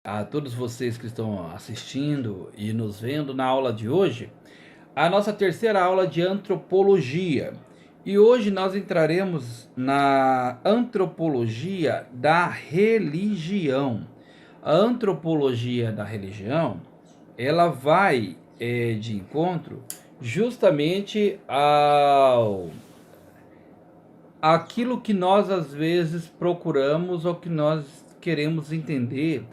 A todos vocês que estão assistindo e nos vendo na aula de hoje, a nossa terceira aula de antropologia. E hoje nós entraremos na antropologia da religião. A antropologia da religião, ela vai de encontro justamente ao aquilo que nós às vezes procuramos ou que nós queremos entender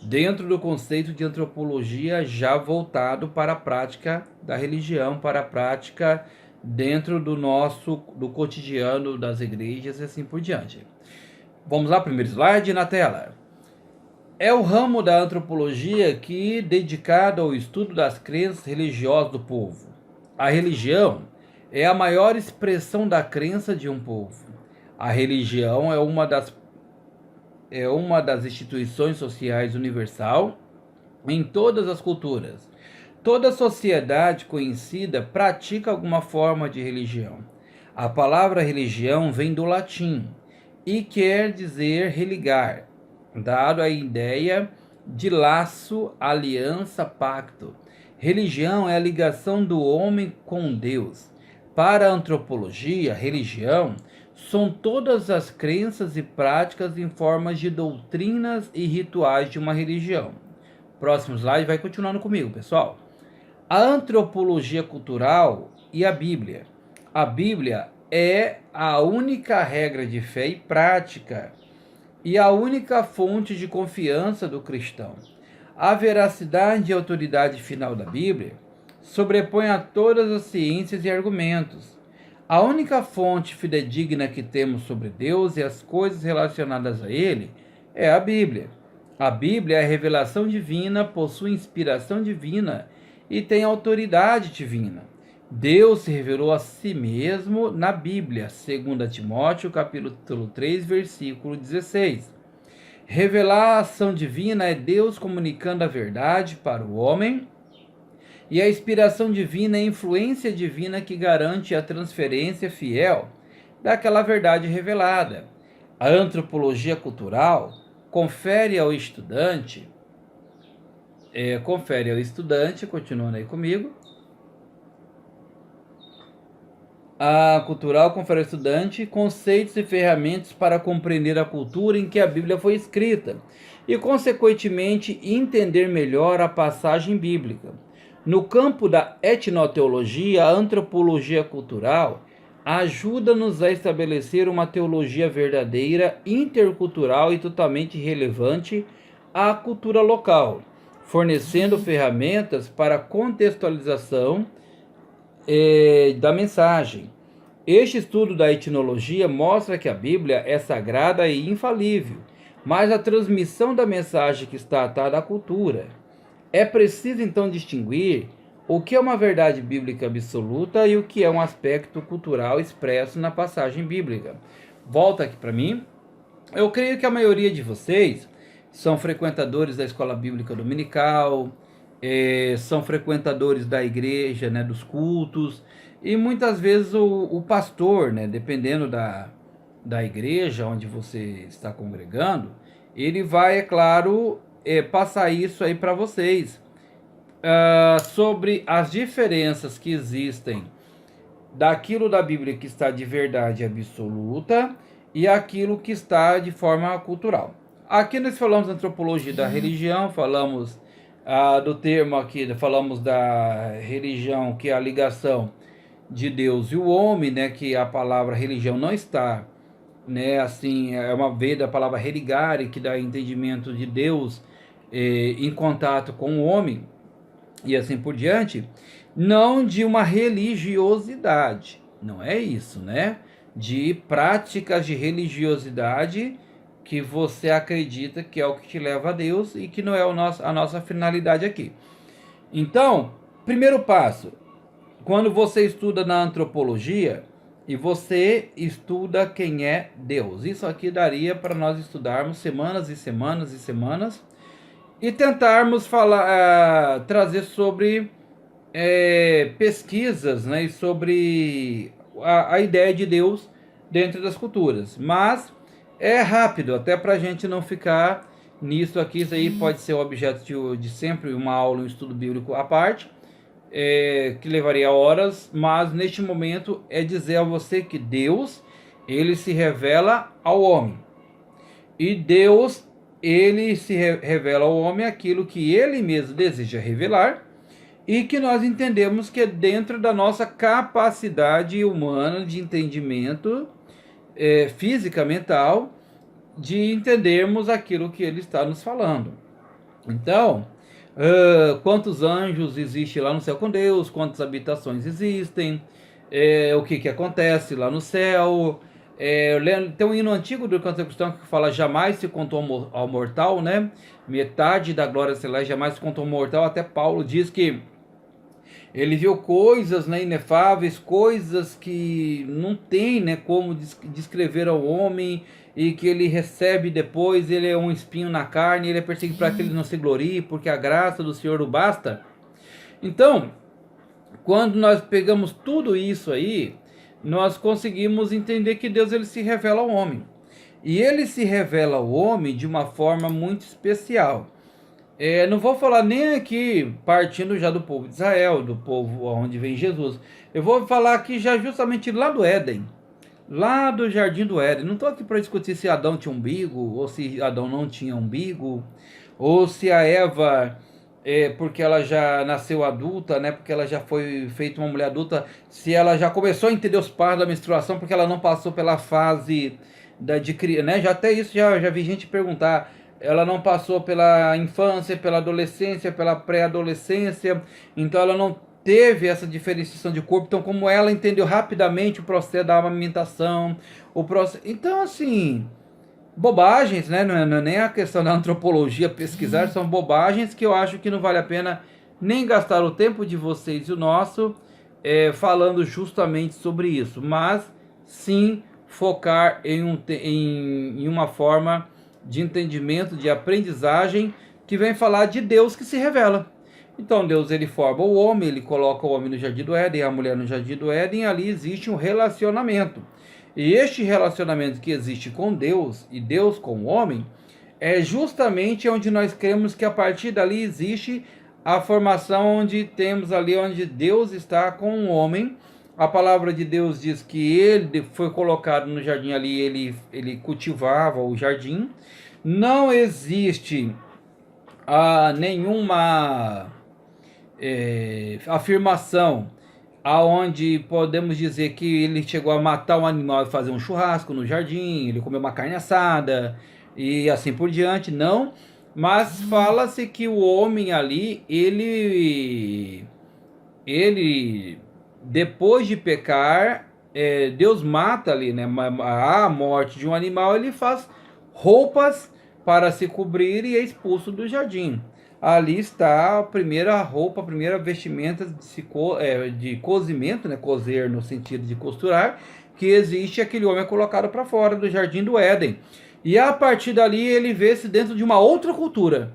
dentro do conceito de antropologia já voltado para a prática da religião, para a prática dentro do cotidiano das igrejas e assim por diante. Vamos lá, primeiro slide na tela. É o ramo da antropologia que é dedicado ao estudo das crenças religiosas do povo. A religião é a maior expressão da crença de um povo. A religião é uma das instituições sociais universal em todas as culturas. Toda sociedade conhecida pratica alguma forma de religião. A palavra religião vem do latim e quer dizer religar, dado a ideia de laço, aliança, pacto. Religião é a ligação do homem com Deus. Para a antropologia, religião são todas as crenças e práticas em formas de doutrinas e rituais de uma religião. Próximo slide, vai continuando comigo, pessoal. A antropologia cultural e a Bíblia. A Bíblia é a única regra de fé e prática e a única fonte de confiança do cristão. A veracidade e autoridade final da Bíblia sobrepõe a todas as ciências e argumentos. A única fonte fidedigna que temos sobre Deus e as coisas relacionadas a Ele é a Bíblia. A Bíblia é a revelação divina, possui inspiração divina e tem autoridade divina. Deus se revelou a si mesmo na Bíblia, 2 Timóteo, capítulo 3, versículo 16. Revelação divina é Deus comunicando a verdade para o homem, e a inspiração divina é a influência divina que garante a transferência fiel daquela verdade revelada. A antropologia cultural confere ao estudante, continuando aí comigo, a cultural confere ao estudante conceitos e ferramentas para compreender a cultura em que a Bíblia foi escrita e, consequentemente, entender melhor a passagem bíblica. No campo da etnoteologia, a antropologia cultural ajuda-nos a estabelecer uma teologia verdadeira, intercultural e totalmente relevante à cultura local, fornecendo ferramentas para a contextualização da mensagem. Este estudo da etnologia mostra que a Bíblia é sagrada e infalível, mas a transmissão da mensagem que está atada à cultura. É preciso então distinguir o que é uma verdade bíblica absoluta e o que é um aspecto cultural expresso na passagem bíblica. Volta aqui para mim. Eu creio que a maioria de vocês são frequentadores da escola bíblica dominical, são frequentadores da igreja, né, dos cultos, e muitas vezes o pastor, né, dependendo da igreja onde você está congregando, ele vai, é claro, passar isso aí para vocês, sobre as diferenças que existem daquilo da Bíblia que está de verdade absoluta e aquilo que está de forma cultural. Aqui nós falamos da antropologia da religião, falamos do termo aqui, falamos da religião, que é a ligação de Deus e o homem, né, que a palavra religião não está, né, assim, é uma veia da palavra religare, que dá entendimento de Deus em contato com o homem, e assim por diante, não de uma religiosidade, não é isso, né? De práticas de religiosidade que você acredita que é o que te leva a Deus e que não é a nossa finalidade aqui. Então, primeiro passo, quando você estuda na antropologia e você estuda quem é Deus, isso aqui daria para nós estudarmos semanas e semanas e semanas e tentarmos trazer sobre pesquisas, né, sobre a ideia de Deus dentro das culturas. Mas é rápido, até para a gente não ficar nisso aqui. Isso aí pode ser objeto de sempre uma aula, um estudo bíblico à parte, que levaria horas, mas neste momento é dizer a você que Deus, ele se revela ao homem. E Deus, ele se revela ao homem aquilo que ele mesmo deseja revelar, e que nós entendemos que é dentro da nossa capacidade humana de entendimento, física, mental, de entendermos aquilo que ele está nos falando. Então, quantos anjos existem lá no céu com Deus, quantas habitações existem, o que acontece lá no céu. Tem um hino antigo do canto cristão que fala: jamais se contou ao mortal, né? Metade da glória celeste jamais se contou ao mortal. Até Paulo diz que ele viu coisas, né, inefáveis, coisas que não tem, né, como descrever ao homem, e que ele recebe depois. Ele é um espinho na carne, ele é perseguido para que ele não se glorie, porque a graça do Senhor o basta. Então, quando nós pegamos tudo isso aí, nós conseguimos entender que Deus, ele se revela ao homem. E ele se revela ao homem de uma forma muito especial. Não vou falar nem aqui partindo já do povo de Israel, do povo onde vem Jesus. Eu vou falar aqui já justamente lá do Éden, lá do jardim do Éden. Não estou aqui para discutir se Adão tinha umbigo, ou se Adão não tinha umbigo, ou se a Eva, porque ela já nasceu adulta, né, porque ela já foi feita uma mulher adulta, se ela já começou a entender os passos da menstruação, porque ela não passou pela fase de criança, né? Já até isso já vi gente perguntar. Ela não passou pela infância, pela adolescência, pela pré-adolescência, então ela não teve essa diferenciação de corpo. Então, como ela entendeu rapidamente o processo da amamentação, então, assim, bobagens, né? Não é nem a questão da antropologia pesquisar, são bobagens que eu acho que não vale a pena nem gastar o tempo de vocês e o nosso falando justamente sobre isso, mas sim focar em uma forma de entendimento, de aprendizagem, que vem falar de Deus que se revela. Então Deus, ele forma o homem, ele coloca o homem no jardim do Éden, a mulher no jardim do Éden, e ali existe um relacionamento. E este relacionamento que existe com Deus e Deus com o homem é justamente onde nós cremos que a partir dali existe a formação, onde temos ali onde Deus está com o homem. A palavra de Deus diz que ele foi colocado no jardim ali, ele cultivava o jardim. Não existe nenhuma afirmação aonde podemos dizer que ele chegou a matar um animal e fazer um churrasco no jardim, ele comeu uma carne assada e assim por diante, não. Mas fala-se que o homem ali, ele depois de pecar, Deus mata ali, né? A morte de um animal, ele faz roupas para se cobrir e é expulso do jardim. Ali está a primeira roupa, a primeira vestimenta de cozimento, né? Cozer no sentido de costurar, que existe. Aquele homem é colocado para fora do jardim do Éden. E a partir dali ele vê-se dentro de uma outra cultura.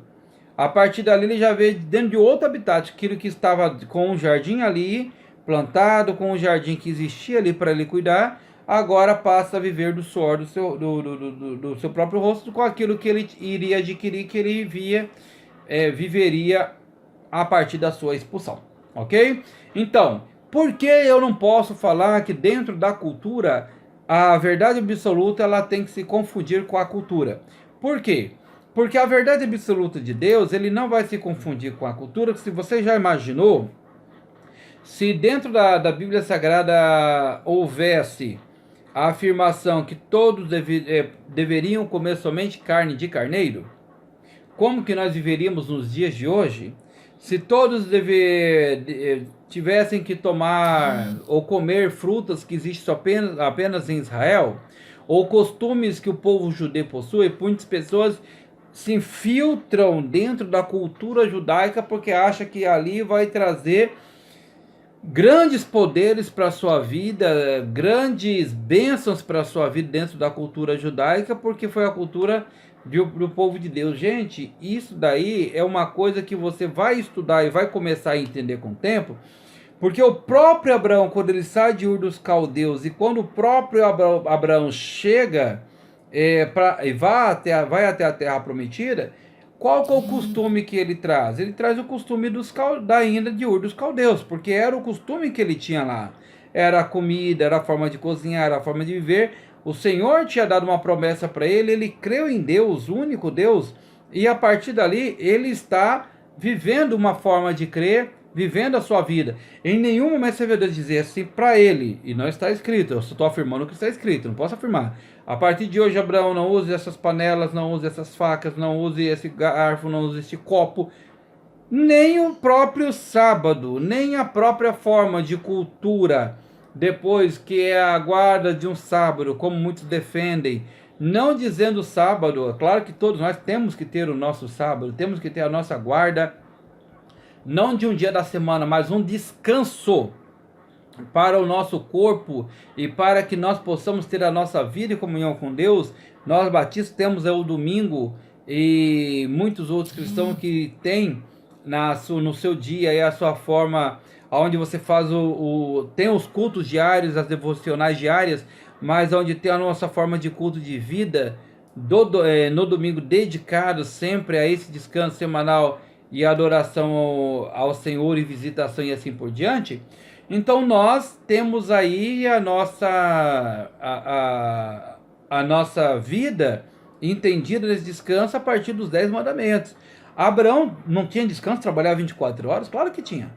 A partir dali ele já vê dentro de outro habitat, aquilo que estava com o jardim ali plantado, com o jardim que existia ali para ele cuidar, agora passa a viver do suor do seu próprio rosto, com aquilo que ele iria adquirir, que ele viveria a partir da sua expulsão, ok? Então, por que eu não posso falar que dentro da cultura a verdade absoluta ela tem que se confundir com a cultura? Por quê? Porque a verdade absoluta de Deus, ele não vai se confundir com a cultura. Se você já imaginou, se dentro da Bíblia Sagrada houvesse a afirmação que todos deveriam comer somente carne de carneiro, como que nós viveríamos nos dias de hoje? Se todos tivessem que tomar ou comer frutas que existem apenas em Israel, ou costumes que o povo judeu possui, muitas pessoas se infiltram dentro da cultura judaica porque acham que ali vai trazer grandes poderes para a sua vida, grandes bênçãos para a sua vida dentro da cultura judaica, porque foi a cultura do povo de Deus. Gente, isso daí é uma coisa que você vai estudar e vai começar a entender com o tempo, porque o próprio Abraão, quando ele sai de Ur dos Caldeus, e quando o próprio Abraão chega vai até a terra prometida, qual que é o costume que ele traz? Ele traz o costume da Índia de Ur dos caldeus, porque era o costume que ele tinha lá. Era a comida, era a forma de cozinhar, era a forma de viver. O Senhor tinha dado uma promessa para ele, ele creu em Deus, o único Deus, e a partir dali ele está vivendo uma forma de crer, vivendo a sua vida. Em nenhum momento você vê Deus dizer assim para ele, e não está escrito, eu só estou afirmando o que está escrito, não posso afirmar. A partir de hoje, Abraão, não use essas panelas, não use essas facas, não use esse garfo, não use esse copo. Nem o próprio sábado, nem a própria forma de cultura, depois que é a guarda de um sábado, como muitos defendem, não dizendo sábado, é claro que todos nós temos que ter o nosso sábado, temos que ter a nossa guarda, não de um dia da semana, mas um descanso para o nosso corpo e para que nós possamos ter a nossa vida em comunhão com Deus. Nós batistas temos o domingo e muitos outros cristãos que têm no seu dia e a sua forma, onde você faz tem os cultos diários, as devocionais diárias, mas onde tem a nossa forma de culto de vida no domingo dedicado sempre a esse descanso semanal e adoração ao Senhor e visitação e assim por diante. Então nós temos aí a nossa vida entendida nesse descanso a partir dos 10 mandamentos. Abraão não tinha descanso, trabalhava 24 horas? Claro que tinha.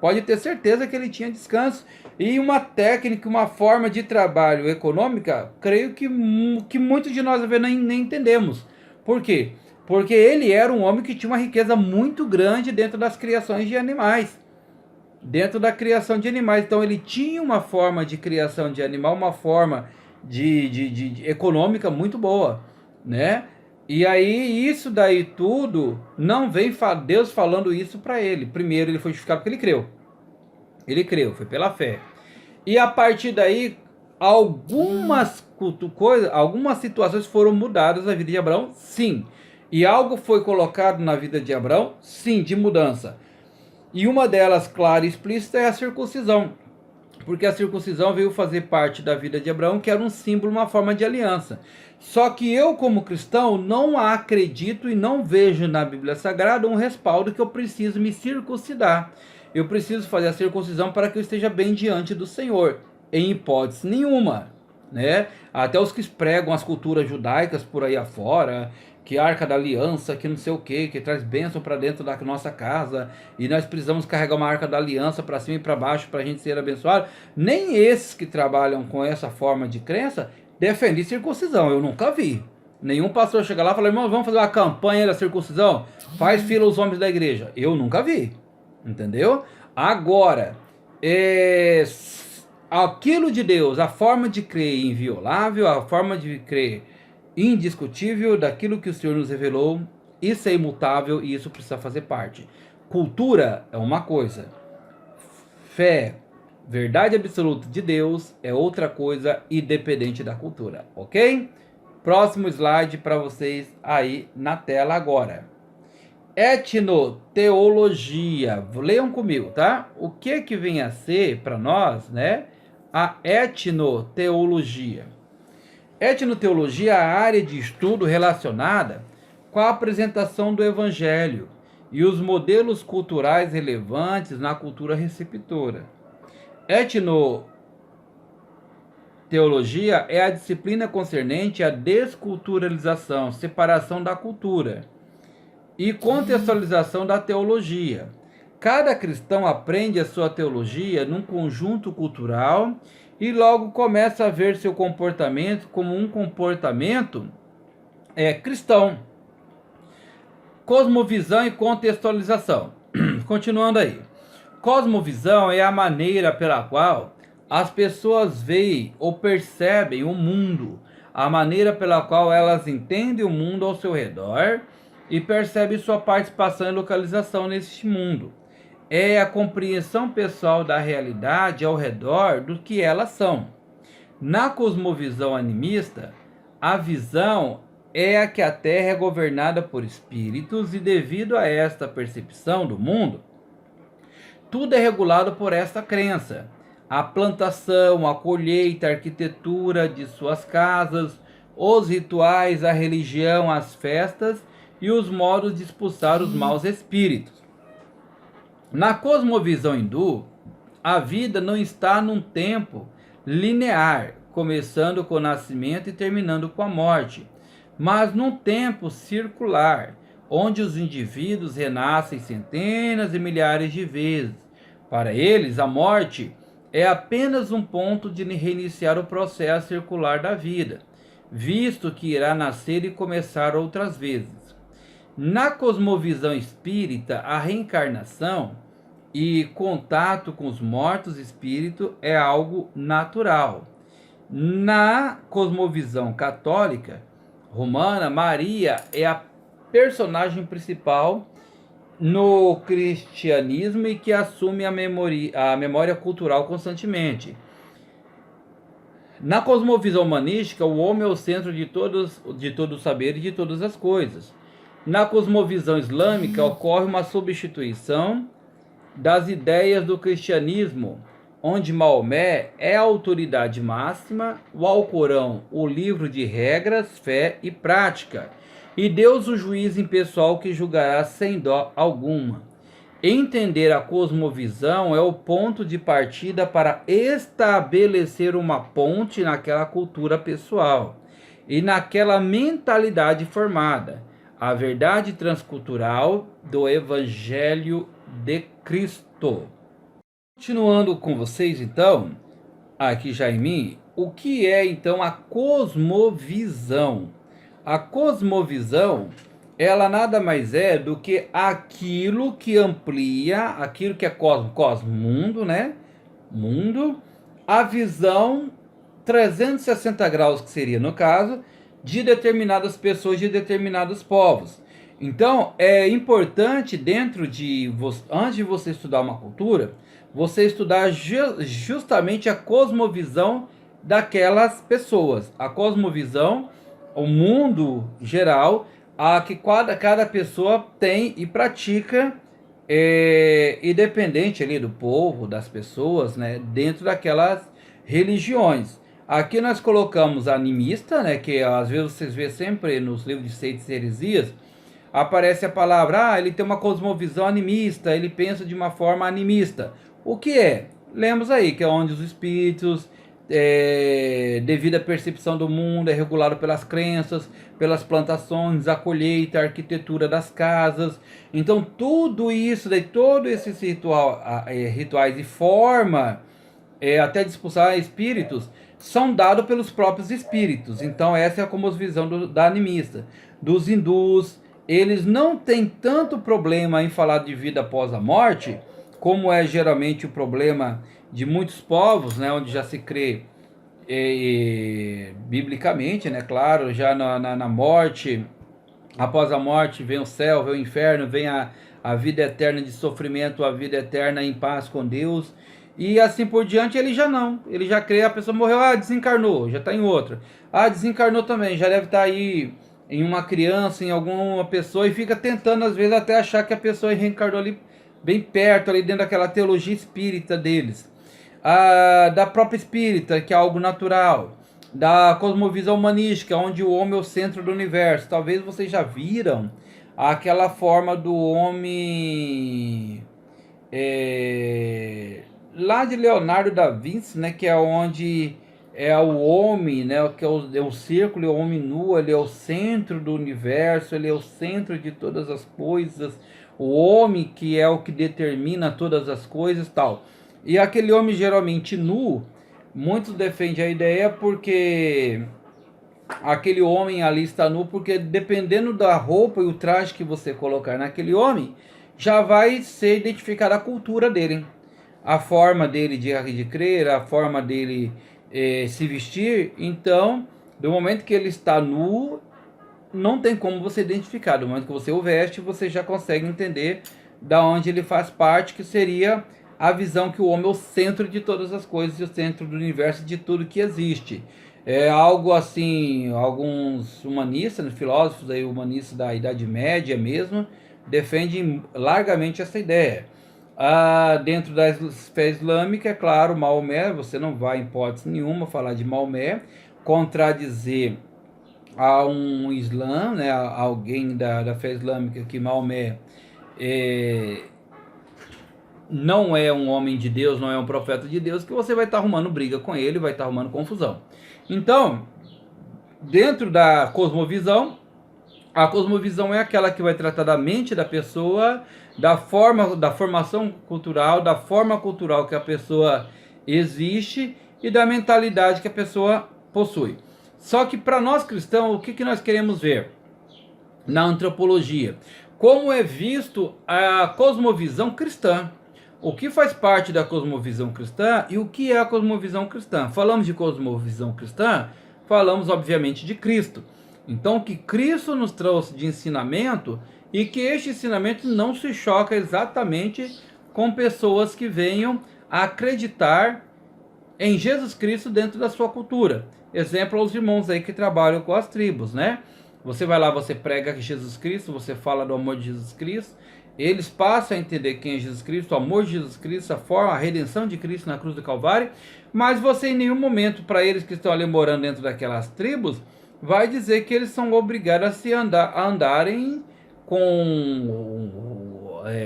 Pode ter certeza que ele tinha descanso. E uma técnica, uma forma de trabalho econômica, creio que muitos de nós nem entendemos. Por quê? Porque ele era um homem que tinha uma riqueza muito grande dentro das criações de animais. Dentro da criação de animais. Então ele tinha uma forma de criação de animal, uma forma de econômica muito boa, né? E aí isso daí tudo não vem Deus falando isso para ele. Primeiro ele foi justificado porque ele creu. Ele creu, foi pela fé. E a partir daí algumas situações foram mudadas na vida de Abraão, sim. E algo foi colocado na vida de Abraão, sim, de mudança. E uma delas, clara e explícita, é a circuncisão. Porque a circuncisão veio fazer parte da vida de Abraão, que era um símbolo, uma forma de aliança. Só que eu, como cristão, não acredito e não vejo na Bíblia Sagrada um respaldo que eu preciso me circuncidar. Eu preciso fazer a circuncisão para que eu esteja bem diante do Senhor. Em hipótese nenhuma, né? Até os que pregam as culturas judaicas por aí afora, que a Arca da Aliança, que não sei o que traz bênção para dentro da nossa casa, e nós precisamos carregar uma Arca da Aliança para cima e para baixo para a gente ser abençoado. Nem esses que trabalham com essa forma de crença defendem circuncisão, eu nunca vi. Nenhum pastor chega lá e fala, irmão, vamos fazer uma campanha da circuncisão? Faz fila os homens da igreja. Eu nunca vi, entendeu? Agora, aquilo de Deus, a forma de crer inviolável, a forma de crer indiscutível daquilo que o Senhor nos revelou, isso é imutável e isso precisa fazer parte. Cultura é uma coisa, fé, verdade absoluta de Deus é outra coisa, independente da cultura, ok? Próximo slide para vocês aí na tela agora. Etnoteologia, leiam comigo, tá? O que vem a ser para nós, né? A etnoteologia. Etnoteologia é a área de estudo relacionada com a apresentação do Evangelho e os modelos culturais relevantes na cultura receptora. Etnoteologia é a disciplina concernente à desculturalização, separação da cultura e contextualização da teologia. Cada cristão aprende a sua teologia num conjunto cultural e logo começa a ver seu comportamento como um comportamento cristão. Cosmovisão e contextualização. Continuando aí. Cosmovisão é a maneira pela qual as pessoas veem ou percebem o mundo, a maneira pela qual elas entendem o mundo ao seu redor e percebem sua participação e localização neste mundo. É a compreensão pessoal da realidade ao redor do que elas são. Na cosmovisão animista, a visão é a que a Terra é governada por espíritos e devido a esta percepção do mundo, tudo é regulado por esta crença. A plantação, a colheita, a arquitetura de suas casas, os rituais, a religião, as festas e os modos de expulsar os maus espíritos. Na cosmovisão hindu, a vida não está num tempo linear, começando com o nascimento e terminando com a morte, mas num tempo circular, onde os indivíduos renascem centenas e milhares de vezes. Para eles, a morte é apenas um ponto de reiniciar o processo circular da vida, visto que irá nascer e começar outras vezes. Na cosmovisão espírita, a reencarnação e contato com os mortos espíritos é algo natural. Na cosmovisão católica romana, Maria é a personagem principal no cristianismo e que assume a memória cultural constantemente. Na cosmovisão humanística, o homem é o centro de todo o saber e de todas as coisas. Na cosmovisão islâmica, ocorre uma substituição das ideias do cristianismo, onde Maomé é a autoridade máxima, o Alcorão, o livro de regras, fé e prática, e Deus o juiz impessoal que julgará sem dó alguma. Entender a cosmovisão é o ponto de partida para estabelecer uma ponte naquela cultura pessoal e naquela mentalidade formada, a verdade transcultural do Evangelho de Cristo. Continuando com vocês, então, aqui já em mim, o que é então a cosmovisão? A cosmovisão, ela nada mais é do que aquilo que amplia, aquilo que é mundo, né? Mundo, a visão 360 graus, que seria no caso, de determinadas pessoas, de determinados povos. Então, é importante antes de você estudar uma cultura, você estudar justamente a cosmovisão daquelas pessoas. A cosmovisão, o mundo geral, a que cada pessoa tem e pratica, independente ali do povo, das pessoas, né, dentro daquelas religiões. Aqui nós colocamos animista, né, que às vezes vocês vê sempre nos livros de seitas e heresias, aparece a palavra, ele tem uma cosmovisão animista, ele pensa de uma forma animista. O que é? Lemos aí, que é onde os espíritos, devido à percepção do mundo, é regulado pelas crenças, pelas plantações, a colheita, a arquitetura das casas. Então, tudo isso, todos esses rituais e forma até de expulsar espíritos, são dados pelos próprios espíritos. Então, essa é a cosmovisão da animista. Dos hindus, eles não têm tanto problema em falar de vida após a morte, como é geralmente o problema de muitos povos, né, onde já se crê biblicamente, né, claro, já na morte, após a morte vem o céu, vem o inferno, vem a vida eterna de sofrimento, a vida eterna em paz com Deus, e assim por diante. Ele já não, ele já crê, a pessoa morreu, desencarnou, já está em outra, desencarnou também, já deve estar aí em uma criança, em alguma pessoa, e fica tentando às vezes até achar que a pessoa reencarnou ali bem perto, ali dentro daquela teologia espírita deles, da própria espírita, que é algo natural, da cosmovisão humanística, onde o homem é o centro do universo. Talvez vocês já viram aquela forma do homem lá de Leonardo da Vinci, né, que é onde é o homem, né, que é o círculo, é o homem nu, ele é o centro do universo, ele é o centro de todas as coisas, o homem que é o que determina todas as coisas, tal. E aquele homem geralmente nu, muitos defendem a ideia porque aquele homem ali está nu, porque dependendo da roupa e o traje que você colocar naquele homem, já vai ser identificada a cultura dele, a forma dele de crer, a forma dele se vestir. Então, do momento que ele está nu, não tem como você identificar. Do momento que você o veste, você já consegue entender da onde ele faz parte, que seria a visão que o homem é o centro de todas as coisas, e o centro do universo, de tudo que existe. É algo assim, alguns humanistas, filósofos aí, humanistas da Idade Média mesmo, defendem largamente essa ideia. Dentro da fé islâmica, é claro, Maomé, você não vai em hipótese nenhuma falar de Maomé, contradizer a um Islã, né, a alguém da fé islâmica, que Maomé não é um homem de Deus, não é um profeta de Deus, que você vai estar arrumando briga com ele, vai estar arrumando confusão. Então, dentro da cosmovisão, a cosmovisão é aquela que vai tratar da mente da pessoa, da forma, da formação cultural, da forma cultural que a pessoa existe e da mentalidade que a pessoa possui. Só que para nós cristãos, o que nós queremos ver na antropologia? Como é visto a cosmovisão cristã? O que faz parte da cosmovisão cristã e o que é a cosmovisão cristã? Falamos de cosmovisão cristã, falamos obviamente de Cristo. Então, o que Cristo nos trouxe de ensinamento e que este ensinamento não se choca exatamente com pessoas que venham a acreditar em Jesus Cristo dentro da sua cultura. Exemplo, os irmãos aí que trabalham com as tribos, né? Você vai lá, você prega Jesus Cristo, você fala do amor de Jesus Cristo, eles passam a entender quem é Jesus Cristo, o amor de Jesus Cristo, a forma, a redenção de Cristo na cruz do Calvário, mas você em nenhum momento, para eles que estão ali morando dentro daquelas tribos, vai dizer que eles são obrigados a andarem com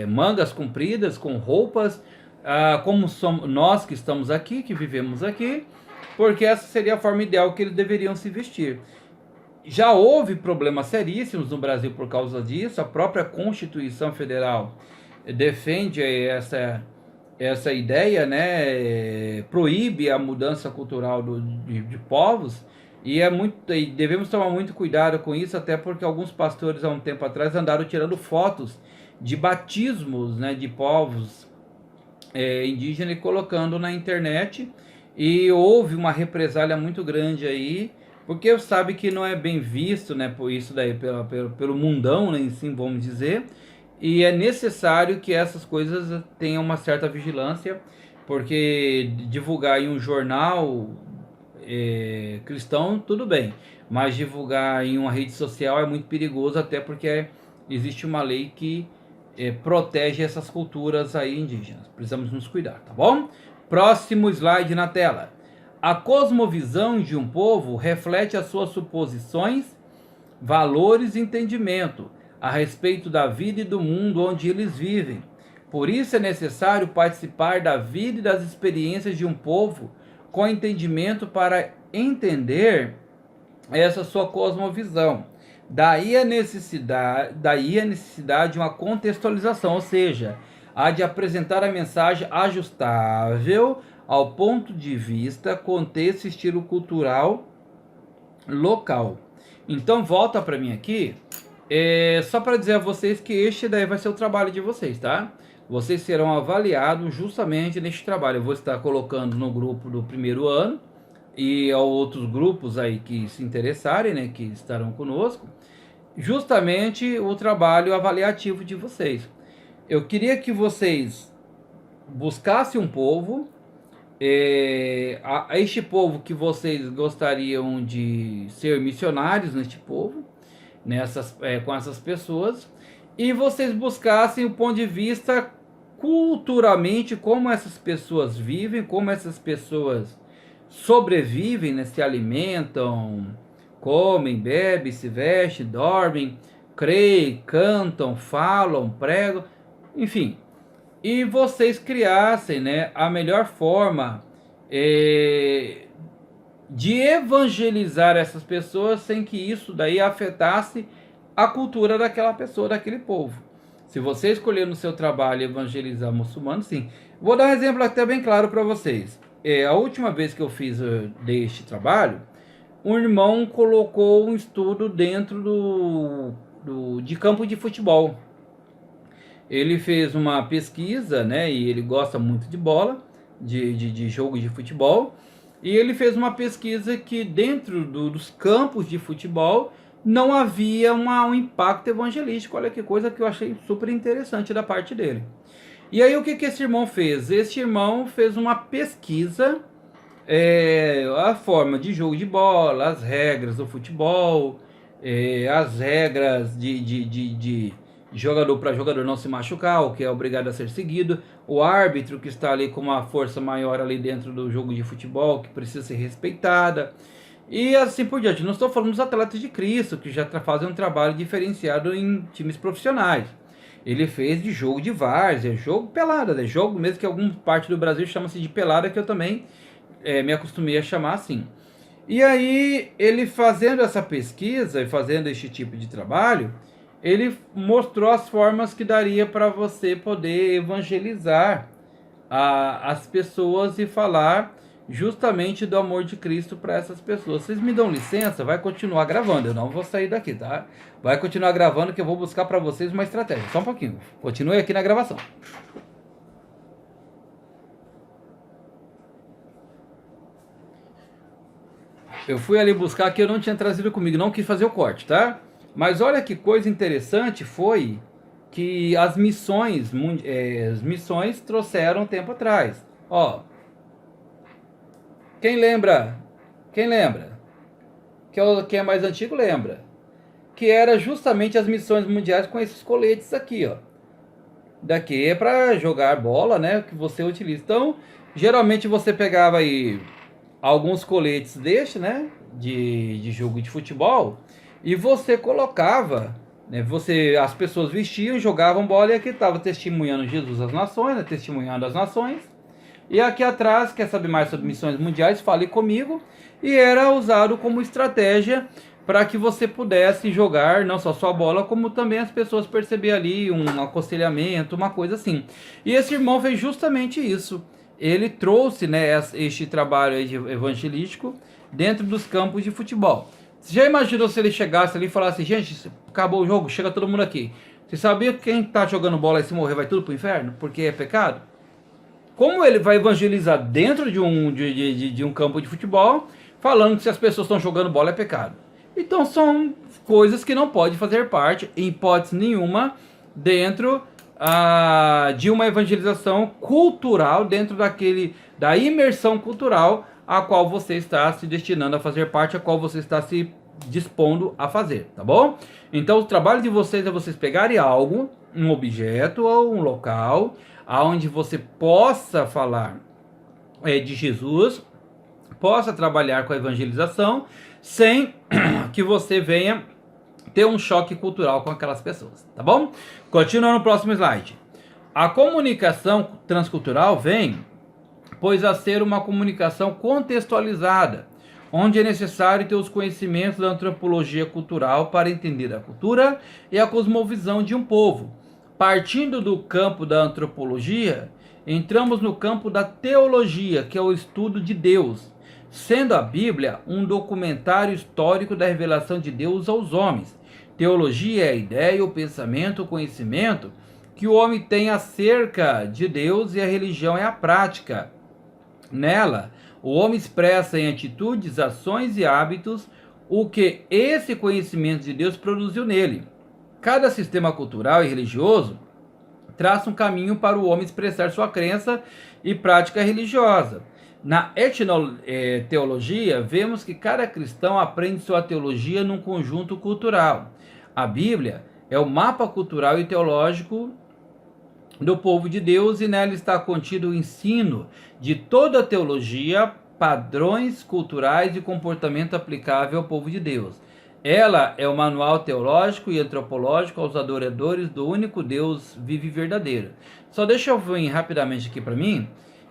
mangas compridas, com roupas, como somos nós que estamos aqui, que vivemos aqui, porque essa seria a forma ideal que eles deveriam se vestir. Já houve problemas seríssimos no Brasil por causa disso. A própria Constituição Federal defende essa ideia, né? Proíbe a mudança cultural de povos. E devemos tomar muito cuidado com isso, até porque alguns pastores há um tempo atrás andaram tirando fotos de batismos, né, de povos indígenas e colocando na internet. E houve uma represália muito grande aí, porque sabe que não é bem visto, né, por isso daí, pelo mundão, né, em si, vamos dizer, e é necessário que essas coisas tenham uma certa vigilância, porque divulgar em um jornal cristão, tudo bem, mas divulgar em uma rede social é muito perigoso, até porque existe uma lei que protege essas culturas aí indígenas. Precisamos nos cuidar, tá bom? Próximo slide na tela. A cosmovisão de um povo reflete as suas suposições, valores e entendimento a respeito da vida e do mundo onde eles vivem. Por isso é necessário participar da vida e das experiências de um povo com entendimento para entender essa sua cosmovisão. Daí a necessidade de uma contextualização, ou seja, há de apresentar a mensagem ajustável ao ponto de vista, contexto e estilo cultural local. Então volta para mim aqui, só para dizer a vocês que este daí vai ser o trabalho de vocês, tá? Vocês serão avaliados justamente neste trabalho. Eu vou estar colocando no grupo do primeiro ano e a outros grupos aí que se interessarem, né, que estarão conosco, justamente o trabalho avaliativo de vocês. Eu queria que vocês buscassem um povo, a este povo que vocês gostariam de ser missionários neste povo, com essas pessoas, e vocês buscassem o ponto de vista culturalmente, como essas pessoas vivem, como essas pessoas sobrevivem, né, se alimentam, comem, bebem, se vestem, dormem, creem, cantam, falam, pregam, enfim. E vocês criassem, né, a melhor forma de evangelizar essas pessoas sem que isso daí afetasse a cultura daquela pessoa, daquele povo. Se você escolher no seu trabalho evangelizar muçulmanos, sim. Vou dar um exemplo até bem claro para vocês. A última vez que eu dei este trabalho, um irmão colocou um estudo dentro de campo de futebol. Ele fez uma pesquisa, né, e ele gosta muito de bola, de jogo de futebol, e ele fez uma pesquisa que dentro dos campos de futebol não havia um impacto evangelístico. Olha que coisa que eu achei super interessante da parte dele. E aí o que esse irmão fez? Esse irmão fez uma pesquisa, a forma de jogo de bola, as regras do futebol, as regras de jogador para jogador não se machucar, o que é obrigado a ser seguido, o árbitro que está ali com uma força maior ali dentro do jogo de futebol, que precisa ser respeitada. E assim por diante. Não estou falando dos atletas de Cristo, que já fazem um trabalho diferenciado em times profissionais. Ele fez de jogo de várzea, jogo pelada, né? Jogo mesmo que alguma parte do Brasil chama-se de pelada, que eu também me acostumei a chamar assim. E aí, ele fazendo essa pesquisa e fazendo este tipo de trabalho, ele mostrou as formas que daria para você poder evangelizar as pessoas e falar justamente do amor de Cristo para essas pessoas. Vocês me dão licença? Vai continuar gravando, eu não vou sair daqui, tá? Vai continuar gravando que eu vou buscar para vocês uma estratégia. Só um pouquinho. Continue aqui na gravação. Eu fui ali buscar que eu não tinha trazido comigo, não quis fazer o corte, tá? Mas olha que coisa interessante foi que as missões trouxeram tempo atrás. Ó, quem lembra? Quem lembra? Quem é mais antigo lembra. Que era justamente as missões mundiais com esses coletes aqui, ó. Daqui é para jogar bola, né? Que você utiliza. Então, geralmente você pegava aí alguns coletes deste, né? De jogo de futebol. E você colocava, né? As pessoas vestiam, jogavam bola e aqui estava testemunhando Jesus às nações, né? Testemunhando as nações. E aqui atrás, quer saber mais sobre missões mundiais? Fale comigo. E era usado como estratégia para que você pudesse jogar não só sua bola, como também as pessoas perceber ali um aconselhamento, uma coisa assim. E esse irmão fez justamente isso. Ele trouxe, né, este trabalho evangelístico dentro dos campos de futebol. Você já imaginou se ele chegasse ali e falasse: gente, acabou o jogo, chega todo mundo aqui. Você sabia que quem está jogando bola e se morrer vai tudo para o inferno? Porque é pecado? Como ele vai evangelizar dentro de um campo de futebol, falando que se as pessoas estão jogando bola é pecado? Então são coisas que não pode fazer parte, em hipótese nenhuma, dentro de uma evangelização cultural, dentro da imersão cultural a qual você está se destinando a fazer parte, a qual você está se dispondo a fazer, tá bom? Então o trabalho de vocês é vocês pegarem algo, um objeto ou um local, aonde você possa falar de Jesus, possa trabalhar com a evangelização, sem que você venha ter um choque cultural com aquelas pessoas, tá bom? Continuando no próximo slide. A comunicação transcultural vem, pois, a ser uma comunicação contextualizada, onde é necessário ter os conhecimentos da antropologia cultural para entender a cultura e a cosmovisão de um povo. Partindo do campo da antropologia, entramos no campo da teologia, que é o estudo de Deus, sendo a Bíblia um documentário histórico da revelação de Deus aos homens. Teologia é a ideia, o pensamento, o conhecimento que o homem tem acerca de Deus, e a religião é a prática. Nela, o homem expressa em atitudes, ações e hábitos o que esse conhecimento de Deus produziu nele. Cada sistema cultural e religioso traça um caminho para o homem expressar sua crença e prática religiosa. Na etnoteologia, vemos que cada cristão aprende sua teologia num conjunto cultural. A Bíblia é o mapa cultural e teológico do povo de Deus, e nela está contido o ensino de toda a teologia, padrões culturais e comportamento aplicável ao povo de Deus. Ela é o manual teológico e antropológico aos adoradores do único Deus vivo e verdadeiro. Só deixa eu vir rapidamente aqui para mim,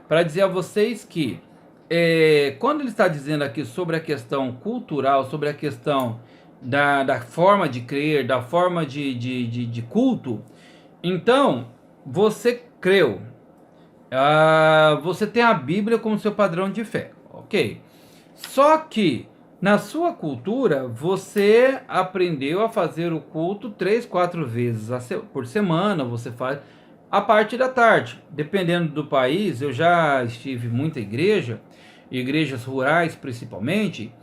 para dizer a vocês que quando ele está dizendo aqui sobre a questão cultural, sobre a questão da forma de crer, da forma de culto, então você creu, você tem a Bíblia como seu padrão de fé, ok? Só que na sua cultura você aprendeu a fazer o culto 3, 4 vezes por semana, você faz a parte da tarde. Dependendo do país, eu já estive em muita igrejas rurais principalmente,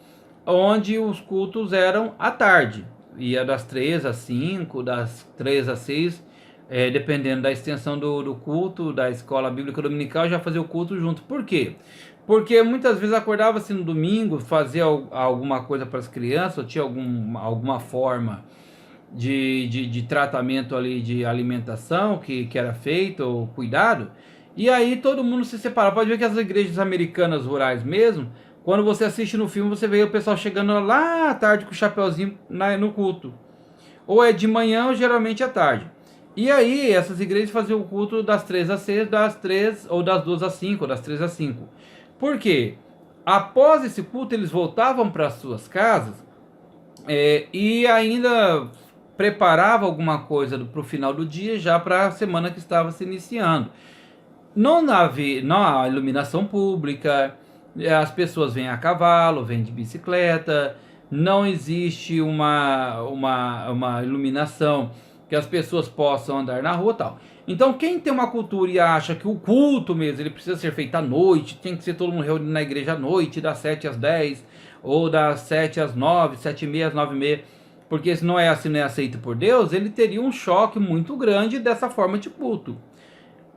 onde os cultos eram à tarde. Ia das 3 às 5, das 3 às 6, dependendo da extensão do culto, da escola bíblica dominical, já fazia o culto junto. Por quê? Porque muitas vezes acordava-se no domingo, fazia alguma coisa para as crianças, ou tinha alguma forma de tratamento ali, de alimentação que era feito, ou cuidado, e aí todo mundo se separava. Pode ver que as igrejas americanas rurais mesmo, Quando você assiste no filme, você vê o pessoal chegando lá à tarde com o chapeuzinho no culto. Ou é de manhã ou geralmente à tarde. E aí, essas igrejas faziam o culto das 3 às 6, das 3, ou das 2 às 5, ou das 3 às 5. Por quê? Após esse culto, eles voltavam para suas casas e ainda preparava alguma coisa para o final do dia, já para a semana que estava se iniciando. Não há iluminação pública, as pessoas vêm a cavalo, vêm de bicicleta, não existe uma iluminação que as pessoas possam andar na rua e tal. Então, quem tem uma cultura e acha que o culto mesmo ele precisa ser feito à noite, tem que ser todo mundo reunido na igreja à noite, das 7 às 10, ou das 7 às 9, 7 e meia às 9 e meia, porque se não é assim, não é aceito por Deus, ele teria um choque muito grande dessa forma de culto.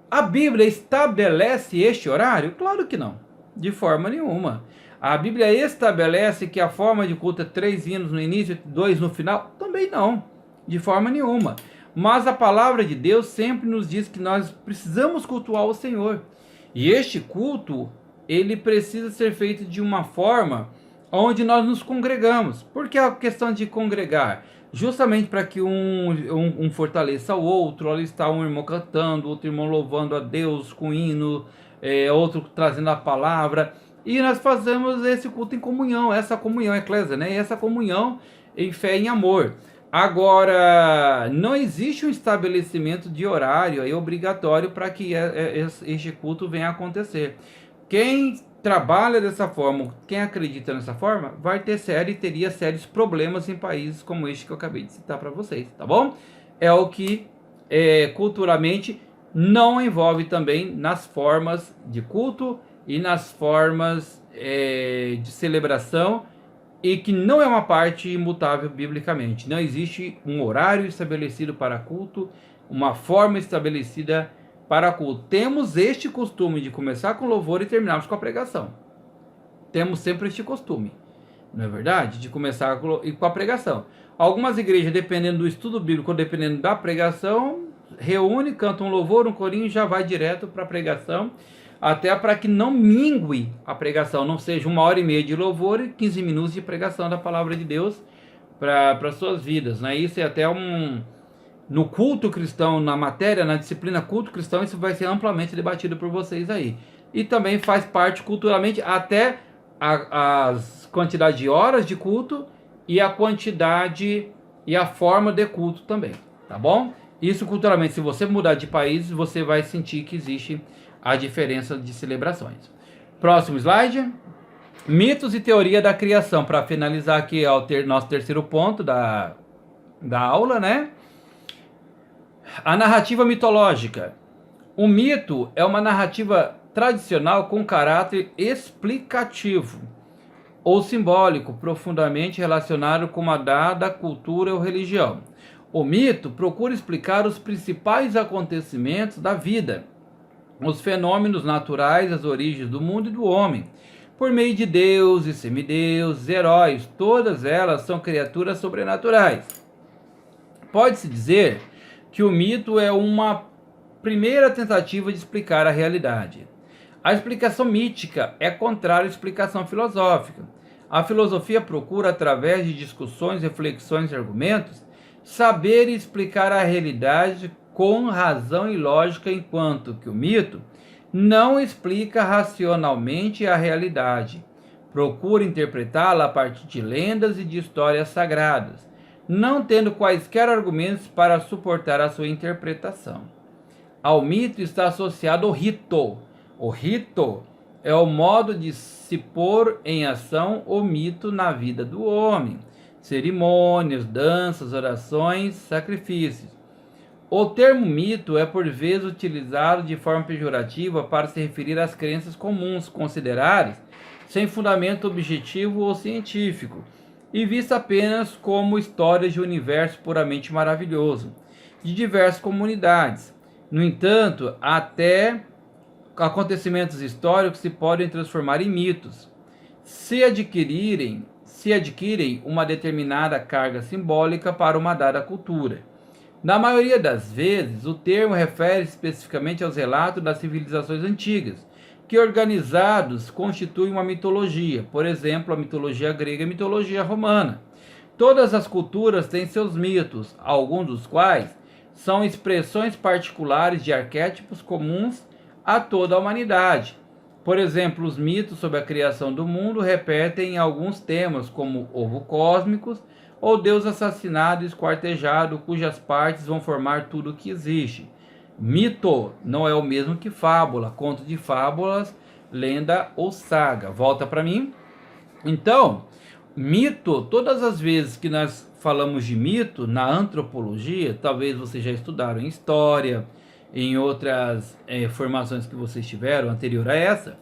A Bíblia estabelece este horário? Claro que não, de forma nenhuma. A Bíblia estabelece que a forma de culto é 3 hinos no início, 2 no final? Também não, de forma nenhuma. Mas a palavra de Deus sempre nos diz que nós precisamos cultuar o Senhor. E este culto, ele precisa ser feito de uma forma onde nós nos congregamos. Por que a questão de congregar? Justamente para que um fortaleça o outro. Ali está um irmão cantando, outro irmão louvando a Deus com hino, outro trazendo a palavra. E nós fazemos esse culto em comunhão, essa comunhão eclésia, né? Essa comunhão em fé e em amor. Agora, não existe um estabelecimento de horário aí obrigatório para que este culto venha a acontecer. Quem trabalha dessa forma, quem acredita nessa forma, vai ter teria sérios problemas em países como este que eu acabei de citar para vocês, tá bom? É o que culturalmente não envolve também nas formas de culto e nas formas de celebração, e que não é uma parte imutável biblicamente. Não existe um horário estabelecido para culto, uma forma estabelecida para culto. Temos este costume de começar com louvor e terminarmos com a pregação. Temos sempre este costume, não é verdade? De começar com a pregação. Algumas igrejas, dependendo do estudo bíblico, dependendo da pregação, reúne, canta um louvor, um corinho e já vai direto para a pregação, até para que não mingue a pregação, não seja 1h30 de louvor e 15 minutos de pregação da palavra de Deus para as suas vidas, né? Isso é até no culto cristão, na matéria, na disciplina culto cristão, isso vai ser amplamente debatido por vocês aí. E também faz parte culturalmente até as quantidade de horas de culto e a quantidade e a forma de culto também, tá bom? Isso culturalmente, se você mudar de país, você vai sentir que existe a diferença de celebrações. Próximo slide. Mitos e teoria da criação. Para finalizar aqui, nosso terceiro ponto da aula, né? A narrativa mitológica. O mito é uma narrativa tradicional com caráter explicativo ou simbólico, profundamente relacionado com uma dada cultura ou religião. O mito procura explicar os principais acontecimentos da vida, os fenômenos naturais, as origens do mundo e do homem, por meio de deuses, semideuses, heróis. Todas elas são criaturas sobrenaturais. Pode-se dizer que o mito é uma primeira tentativa de explicar a realidade. A explicação mítica é contrária à explicação filosófica. A filosofia procura, através de discussões, reflexões e argumentos, saber e explicar a realidade com razão e lógica, enquanto que o mito não explica racionalmente a realidade. Procura interpretá-la a partir de lendas e de histórias sagradas, não tendo quaisquer argumentos para suportar a sua interpretação. Ao mito está associado o rito. O rito é o modo de se pôr em ação o mito na vida do homem. Cerimônias, danças, orações, sacrifícios. O termo mito é por vezes utilizado de forma pejorativa para se referir às crenças comuns, consideradas sem fundamento objetivo ou científico, e vista apenas como histórias de um universo puramente maravilhoso, de diversas comunidades. No entanto, até acontecimentos históricos se podem transformar em mitos, se adquirem uma determinada carga simbólica para uma dada cultura. Na maioria das vezes, o termo refere especificamente aos relatos das civilizações antigas, que organizados constituem uma mitologia. Por exemplo, a mitologia grega e a mitologia romana. Todas as culturas têm seus mitos, alguns dos quais são expressões particulares de arquétipos comuns a toda a humanidade. Por exemplo, os mitos sobre a criação do mundo repetem alguns temas, como ovo cósmicos ou Deus assassinado e esquartejado, cujas partes vão formar tudo o que existe. Mito não é o mesmo que fábula, conto de fábulas, lenda ou saga. Volta para mim. Então, mito, todas as vezes que nós falamos de mito na antropologia, talvez vocês já estudaram em história, em outras formações que vocês tiveram anterior a essa,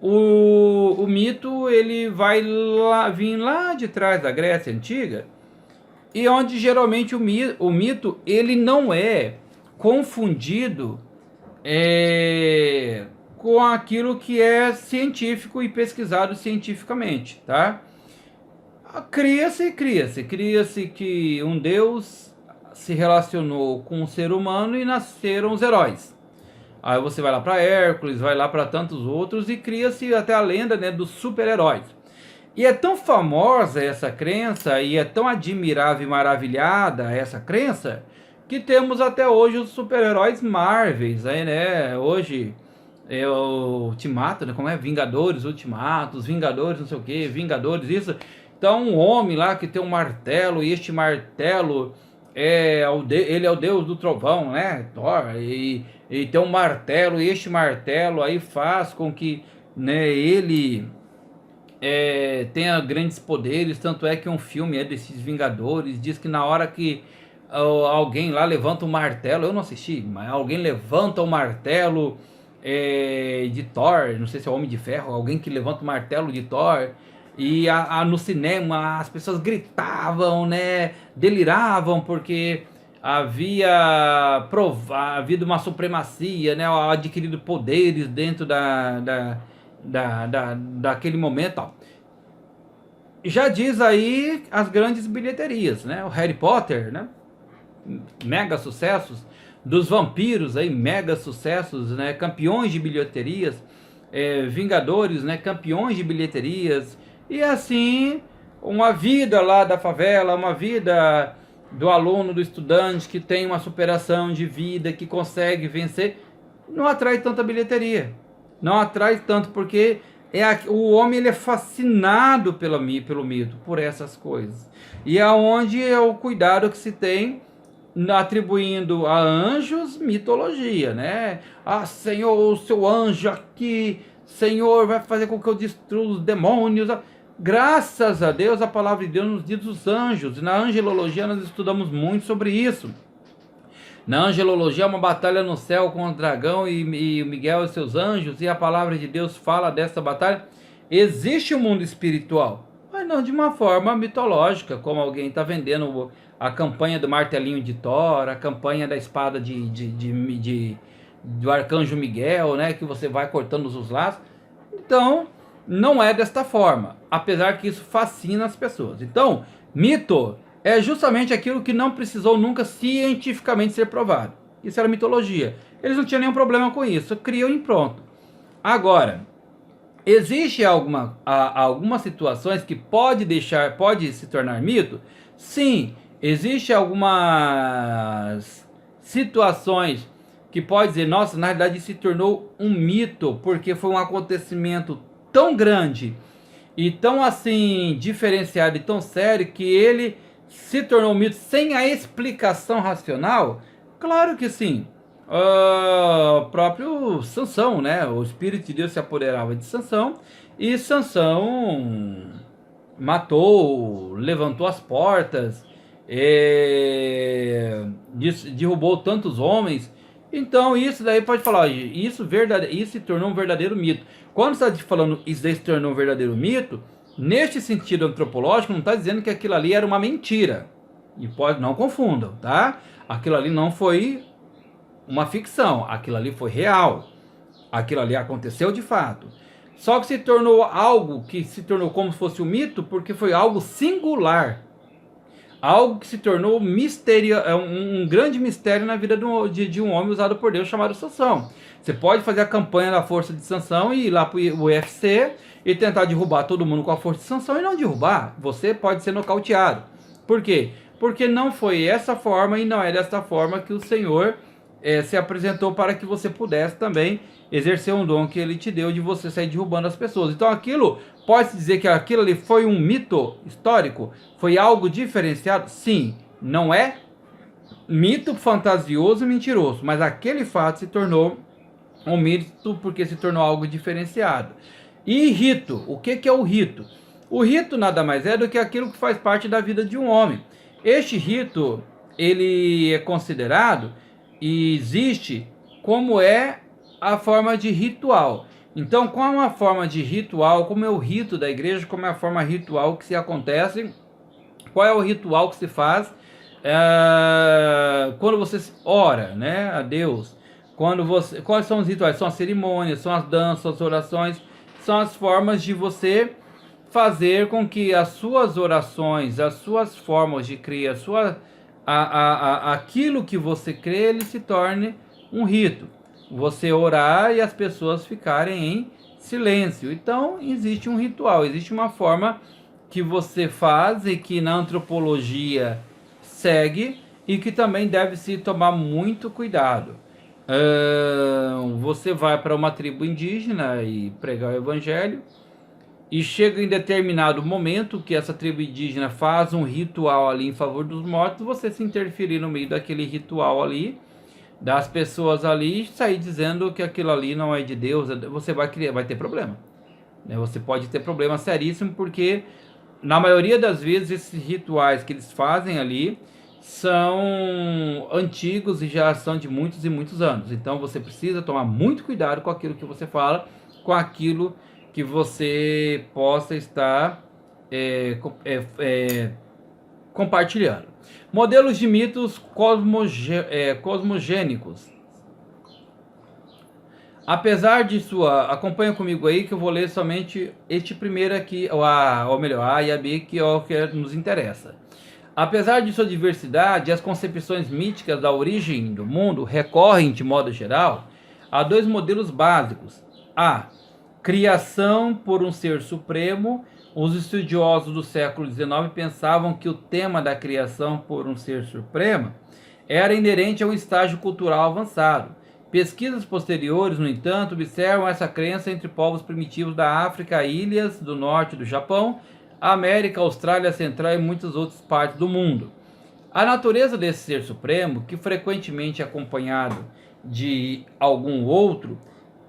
o mito ele vai vir lá de trás da Grécia Antiga, e onde geralmente o mito ele não é confundido com aquilo que é científico e pesquisado cientificamente, tá? Cria-se que um Deus se relacionou com o ser humano e nasceram os heróis. Aí você vai lá para Hércules, vai lá para tantos outros e cria-se até a lenda, né, dos super-heróis. E é tão famosa essa crença e é tão admirável e maravilhada essa crença que temos até hoje os super-heróis Marvels, aí, né? Hoje é o Ultimato, né? Como é? Vingadores, Ultimatos, Vingadores, não sei o que, Vingadores, isso. Então, um homem lá que tem um martelo, e este martelo ele é o deus do trovão, né? Thor, e tem um martelo, e este martelo aí faz com que, né, ele tenha grandes poderes. Tanto é que um filme desses Vingadores diz que na hora que alguém lá levanta um martelo, eu não assisti, mas alguém levanta o martelo de Thor, não sei se é o Homem de Ferro, alguém que levanta o martelo de Thor, e no cinema as pessoas gritavam, né, deliravam, porque havia havido uma supremacia, né, adquirido poderes dentro daquele momento, tal. Já diz aí as grandes bilheterias, né, o Harry Potter, né, mega sucessos, dos vampiros aí, mega sucessos, né, campeões de bilheterias, Vingadores, né, campeões de bilheterias, e assim, uma vida lá da favela, uma vida do aluno, do estudante que tem uma superação de vida, que consegue vencer, não atrai tanta bilheteria, não atrai tanto, porque o homem ele é fascinado pelo mito, por essas coisas, e aonde é o cuidado que se tem atribuindo a anjos mitologia, né? Ah, Senhor, o seu anjo aqui, Senhor, vai fazer com que eu destrua os demônios. Graças a Deus, a palavra de Deus nos diz os anjos. E na angelologia nós estudamos muito sobre isso. Na angelologia é uma batalha no céu com o dragão e Miguel e seus anjos, e a palavra de Deus fala dessa batalha. Existe um mundo espiritual, mas não de uma forma mitológica, como alguém está vendendo a campanha do martelinho de Thor, a campanha da espada do arcanjo Miguel, né, que você vai cortando os laços. Então, não é desta forma, apesar que isso fascina as pessoas. Então, mito é justamente aquilo que não precisou nunca cientificamente ser provado. Isso era mitologia. Eles não tinham nenhum problema com isso, criam e pronto. Agora, existe algumas situações que pode se tornar mito? Sim, existe algumas situações que pode dizer, nossa, na realidade se tornou um mito, porque foi um acontecimento tão grande e tão assim diferenciado e tão sério que ele se tornou um mito sem a explicação racional. Claro que sim. O próprio Sansão, né? O Espírito de Deus se apoderava de Sansão e Sansão matou, levantou as portas, derrubou tantos homens. Então isso daí pode falar, isso se tornou um verdadeiro mito. Quando está falando isso daí se tornou um verdadeiro mito, neste sentido antropológico, não está dizendo que aquilo ali era uma mentira. E não confundam, tá? Aquilo ali não foi uma ficção, aquilo ali foi real. Aquilo ali aconteceu de fato. Só que se tornou algo que se tornou como se fosse um mito, porque foi algo singular. Algo que se tornou um grande mistério na vida de um homem usado por Deus, chamado Sansão. Você pode fazer a campanha da força de sanção e ir lá para o UFC e tentar derrubar todo mundo com a força de sanção e não derrubar. Você pode ser nocauteado. Por quê? Porque não foi essa forma e não é dessa forma que o Senhor se apresentou para que você pudesse também exercer um dom que Ele te deu de você sair derrubando as pessoas. Então aquilo, pode-se dizer que aquilo ali foi um mito histórico? Foi algo diferenciado? Sim, não é mito fantasioso e mentiroso, mas aquele fato se tornou um mito porque se tornou algo diferenciado. E rito, o que é o rito? O rito nada mais é do que aquilo que faz parte da vida de um homem. Este rito, ele é considerado e existe como é a forma de ritual. Então, qual é a forma de ritual, como é o rito da igreja, como é a forma ritual que se acontece, qual é o ritual que se faz quando você ora, né, a Deus. Quais são os rituais? São as cerimônias, são as danças, são as orações, são as formas de você fazer com que as suas orações, as suas formas de crer, aquilo que você crê, ele se torne um rito. Você orar e as pessoas ficarem em silêncio. Então, existe um ritual, existe uma forma que você faz e que na antropologia segue e que também deve se tomar muito cuidado. Você vai para uma tribo indígena e pregar o evangelho e chega em determinado momento que essa tribo indígena faz um ritual ali em favor dos mortos, você se interferir no meio daquele ritual ali, das pessoas ali, e sair dizendo que aquilo ali não é de Deus, você vai ter problema. Você pode ter problema seríssimo, porque na maioria das vezes esses rituais que eles fazem ali são antigos e já são de muitos e muitos anos. Então você precisa tomar muito cuidado com aquilo que você fala, com aquilo que você possa estar compartilhando. Modelos de mitos cosmogênicos. Apesar de acompanha comigo aí que eu vou ler somente este primeiro aqui, ou melhor, A e a B, que é o que nos interessa. Apesar de sua diversidade, as concepções míticas da origem do mundo recorrem, de modo geral, a dois modelos básicos. A criação por um ser supremo. Os estudiosos do século XIX pensavam que o tema da criação por um ser supremo era inerente a um estágio cultural avançado. Pesquisas posteriores, no entanto, observam essa crença entre povos primitivos da África, ilhas do norte do Japão, América, Austrália Central e muitas outras partes do mundo. A natureza desse ser supremo, que frequentemente é acompanhado de algum outro,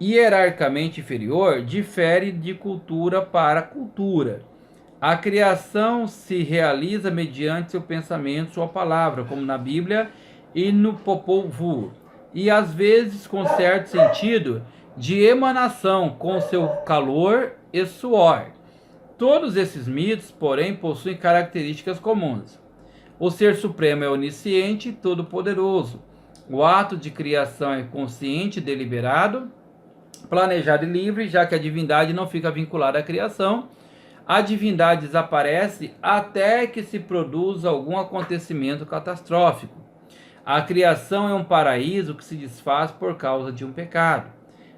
hierarquicamente inferior, difere de cultura para cultura. A criação se realiza mediante seu pensamento, sua palavra, como na Bíblia e no Popol Vuh, e às vezes com certo sentido de emanação, com seu calor e suor. Todos esses mitos, porém, possuem características comuns. O Ser Supremo é onisciente e todo-poderoso. O ato de criação é consciente e deliberado, planejado e livre, já que a divindade não fica vinculada à criação. A divindade desaparece até que se produza algum acontecimento catastrófico. A criação é um paraíso que se desfaz por causa de um pecado.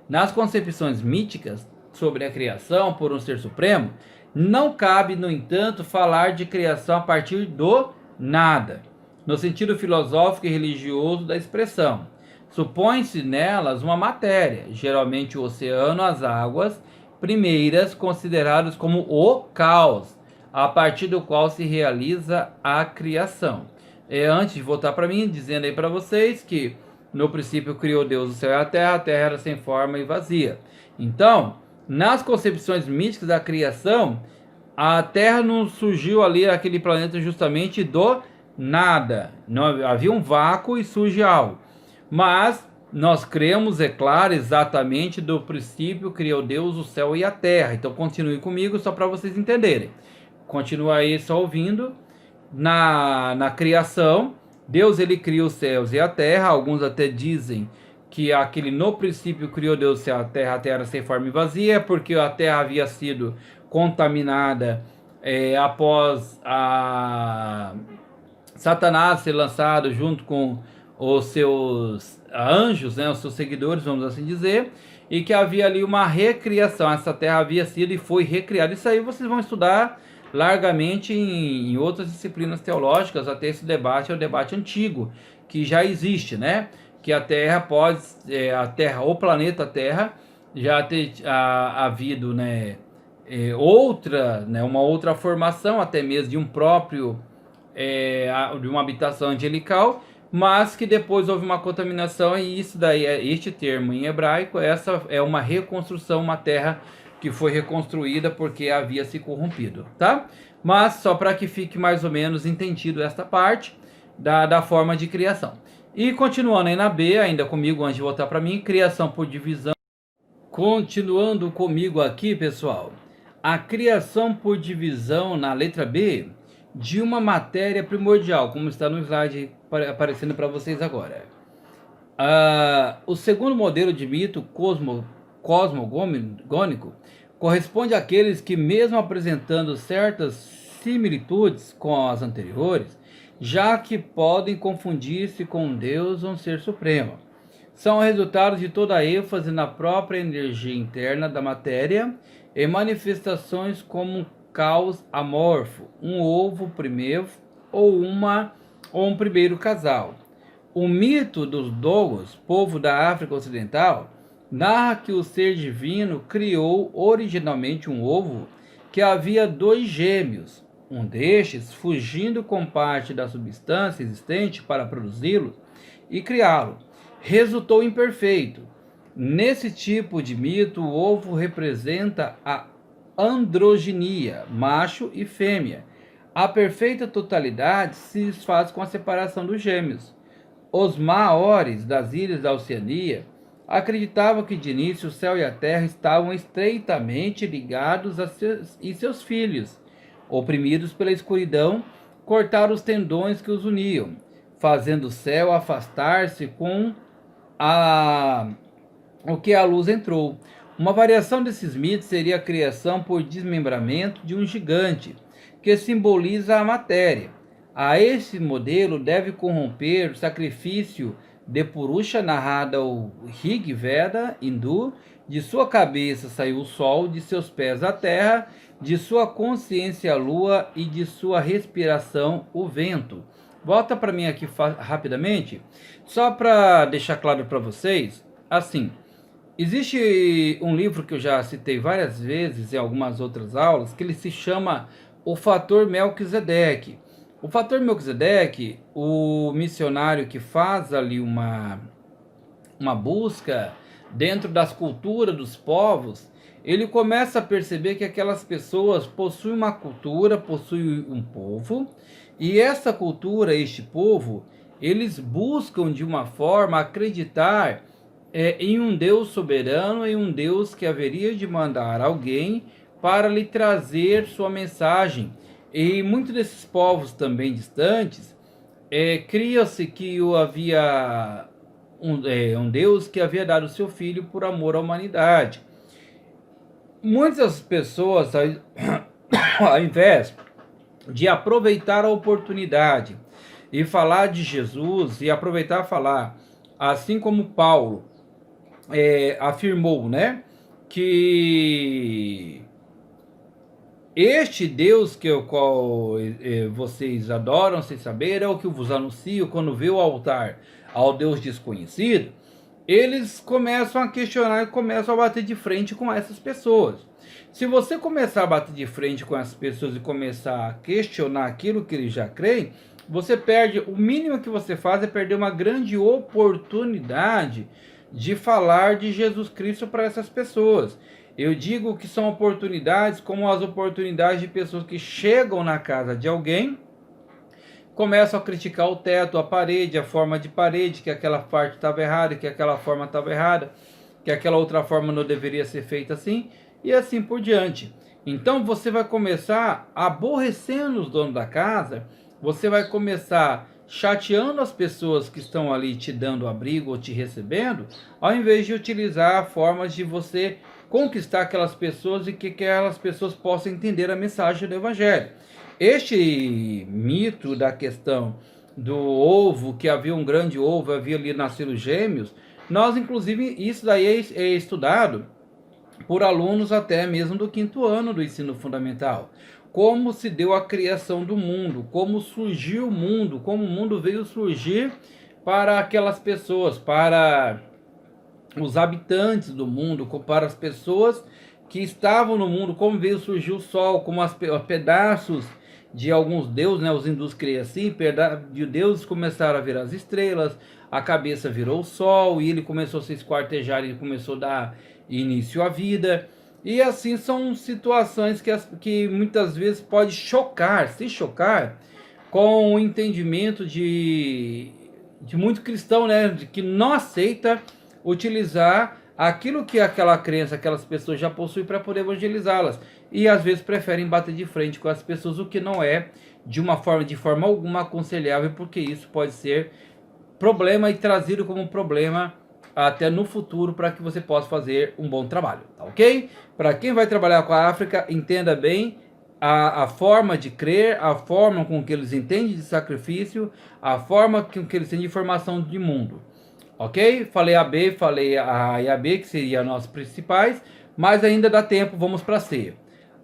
Nas concepções míticas sobre a criação por um ser supremo, não cabe, no entanto, falar de criação a partir do nada, no sentido filosófico e religioso da expressão. Supõe-se nelas uma matéria, geralmente o oceano, as águas primeiras, consideradas como o caos, a partir do qual se realiza a criação. Antes de voltar para mim, dizendo aí para vocês que no princípio criou Deus o céu e a terra era sem forma e vazia. Então, nas concepções místicas da criação, a terra não surgiu ali, aquele planeta, justamente do nada. Não havia um vácuo e surge algo. Mas nós cremos, é claro, exatamente do princípio criou Deus o céu e a terra. Então continue comigo só para vocês entenderem. Continua aí só ouvindo. Na criação, Deus ele cria os céus e a terra. Alguns até dizem que aquele no princípio criou Deus o céu e a terra era sem forma e vazia, porque a terra havia sido contaminada após Satanás ser lançado junto com os seus anjos, né, os seus seguidores, vamos assim dizer, e que havia ali uma recriação. Essa terra havia sido e foi recriada. Isso aí vocês vão estudar largamente em outras disciplinas teológicas. Até esse debate é o debate antigo, que já existe, né? Que a Terra pode, a Terra, o planeta Terra, já ter havido, né, uma outra formação, até mesmo de um próprio, de uma habitação angelical, mas que depois houve uma contaminação, e isso daí, este termo em hebraico, essa é uma reconstrução, uma terra que foi reconstruída porque havia se corrompido, tá? Mas só para que fique mais ou menos entendido esta parte da forma de criação. E continuando aí na B, ainda comigo, antes de voltar para mim, criação por divisão. Continuando comigo aqui, pessoal, a criação por divisão na letra B de uma matéria primordial, como está no slide aparecendo para vocês agora. O segundo modelo de mito cosmogônico corresponde àqueles que, mesmo apresentando certas similitudes com as anteriores, já que podem confundir-se com Deus ou um ser supremo, são resultados de toda a ênfase na própria energia interna da matéria e manifestações como um caos amorfo, um ovo primeiro ou um primeiro casal. O mito dos Dogos, povo da África Ocidental, narra que o ser divino criou originalmente um ovo que havia dois gêmeos. Um destes, fugindo com parte da substância existente para produzi-lo e criá-lo, resultou imperfeito. Nesse tipo de mito, o ovo representa a androginia, macho e fêmea. A perfeita totalidade se desfaz com a separação dos gêmeos. Os maores das ilhas da Oceania acreditavam que de início o céu e a terra estavam estreitamente ligados e seus filhos, oprimidos pela escuridão, cortaram os tendões que os uniam, fazendo o céu afastar-se com o que a luz entrou. Uma variação desses mitos seria a criação por desmembramento de um gigante, que simboliza a matéria. A esse modelo deve corromper o sacrifício de Purusha, narrado ao Rig Veda hindu. De sua cabeça saiu o sol, de seus pés a terra, de sua consciência a lua e de sua respiração o vento. Volta para mim aqui rapidamente, só para deixar claro para vocês. Assim, existe um livro que eu já citei várias vezes em algumas outras aulas, que ele se chama O Fator Melquisedeque. O Fator Melquisedeque, o missionário que faz ali uma busca dentro das culturas dos povos, ele começa a perceber que aquelas pessoas possuem uma cultura, possuem um povo, e essa cultura, este povo, eles buscam de uma forma acreditar em um Deus soberano, em um Deus que haveria de mandar alguém para lhe trazer sua mensagem. E muitos desses povos também distantes, cria-se que havia um Deus que havia dado seu filho por amor à humanidade. Muitas pessoas, ao invés de aproveitar a oportunidade e falar de Jesus, e aproveitar e falar, assim como Paulo afirmou, né, que este Deus que o qual vocês adoram sem saber é o que vos anuncio quando vê o altar ao Deus desconhecido. Eles começam a questionar e começam a bater de frente com essas pessoas. Se você começar a bater de frente com essas pessoas e começar a questionar aquilo que eles já creem, você perde, o mínimo que você faz é perder uma grande oportunidade de falar de Jesus Cristo para essas pessoas. Eu digo que são oportunidades como as oportunidades de pessoas que chegam na casa de alguém, começam a criticar o teto, a parede, a forma de parede, que aquela parte estava errada, que aquela forma estava errada, que aquela outra forma não deveria ser feita assim, e assim por diante. Então você vai começar aborrecendo os donos da casa, você vai começar chateando as pessoas que estão ali te dando abrigo ou te recebendo, ao invés de utilizar formas de você conquistar aquelas pessoas e que aquelas pessoas possam entender a mensagem do Evangelho. Este mito da questão do ovo, que havia um grande ovo, havia ali nascido gêmeos, nós, inclusive, isso daí é estudado por alunos até mesmo do quinto ano do ensino fundamental. Como se deu a criação do mundo, como surgiu o mundo, como o mundo veio surgir para aquelas pessoas, para os habitantes do mundo, para as pessoas que estavam no mundo, como veio surgir o sol, como os pedaços de alguns deuses, né, os hindus criam assim, de deuses começaram a virar as estrelas, a cabeça virou o sol, e ele começou a se esquartejar, e começou a dar início à vida. E assim são situações que muitas vezes pode se chocar com o entendimento de muito cristão, né, de que não aceita utilizar aquilo que aquela crença, aquelas pessoas já possuem para poder evangelizá-las. E às vezes preferem bater de frente com as pessoas, o que não é de forma alguma aconselhável, porque isso pode ser problema e trazido como problema até no futuro para que você possa fazer um bom trabalho, tá ok? Para quem vai trabalhar com a África, entenda bem a forma de crer, a forma com que eles entendem de sacrifício, a forma com que eles têm de formação de mundo. Ok? Falei a B, falei a e a B, que seriam nossos principais, mas ainda dá tempo, vamos para C.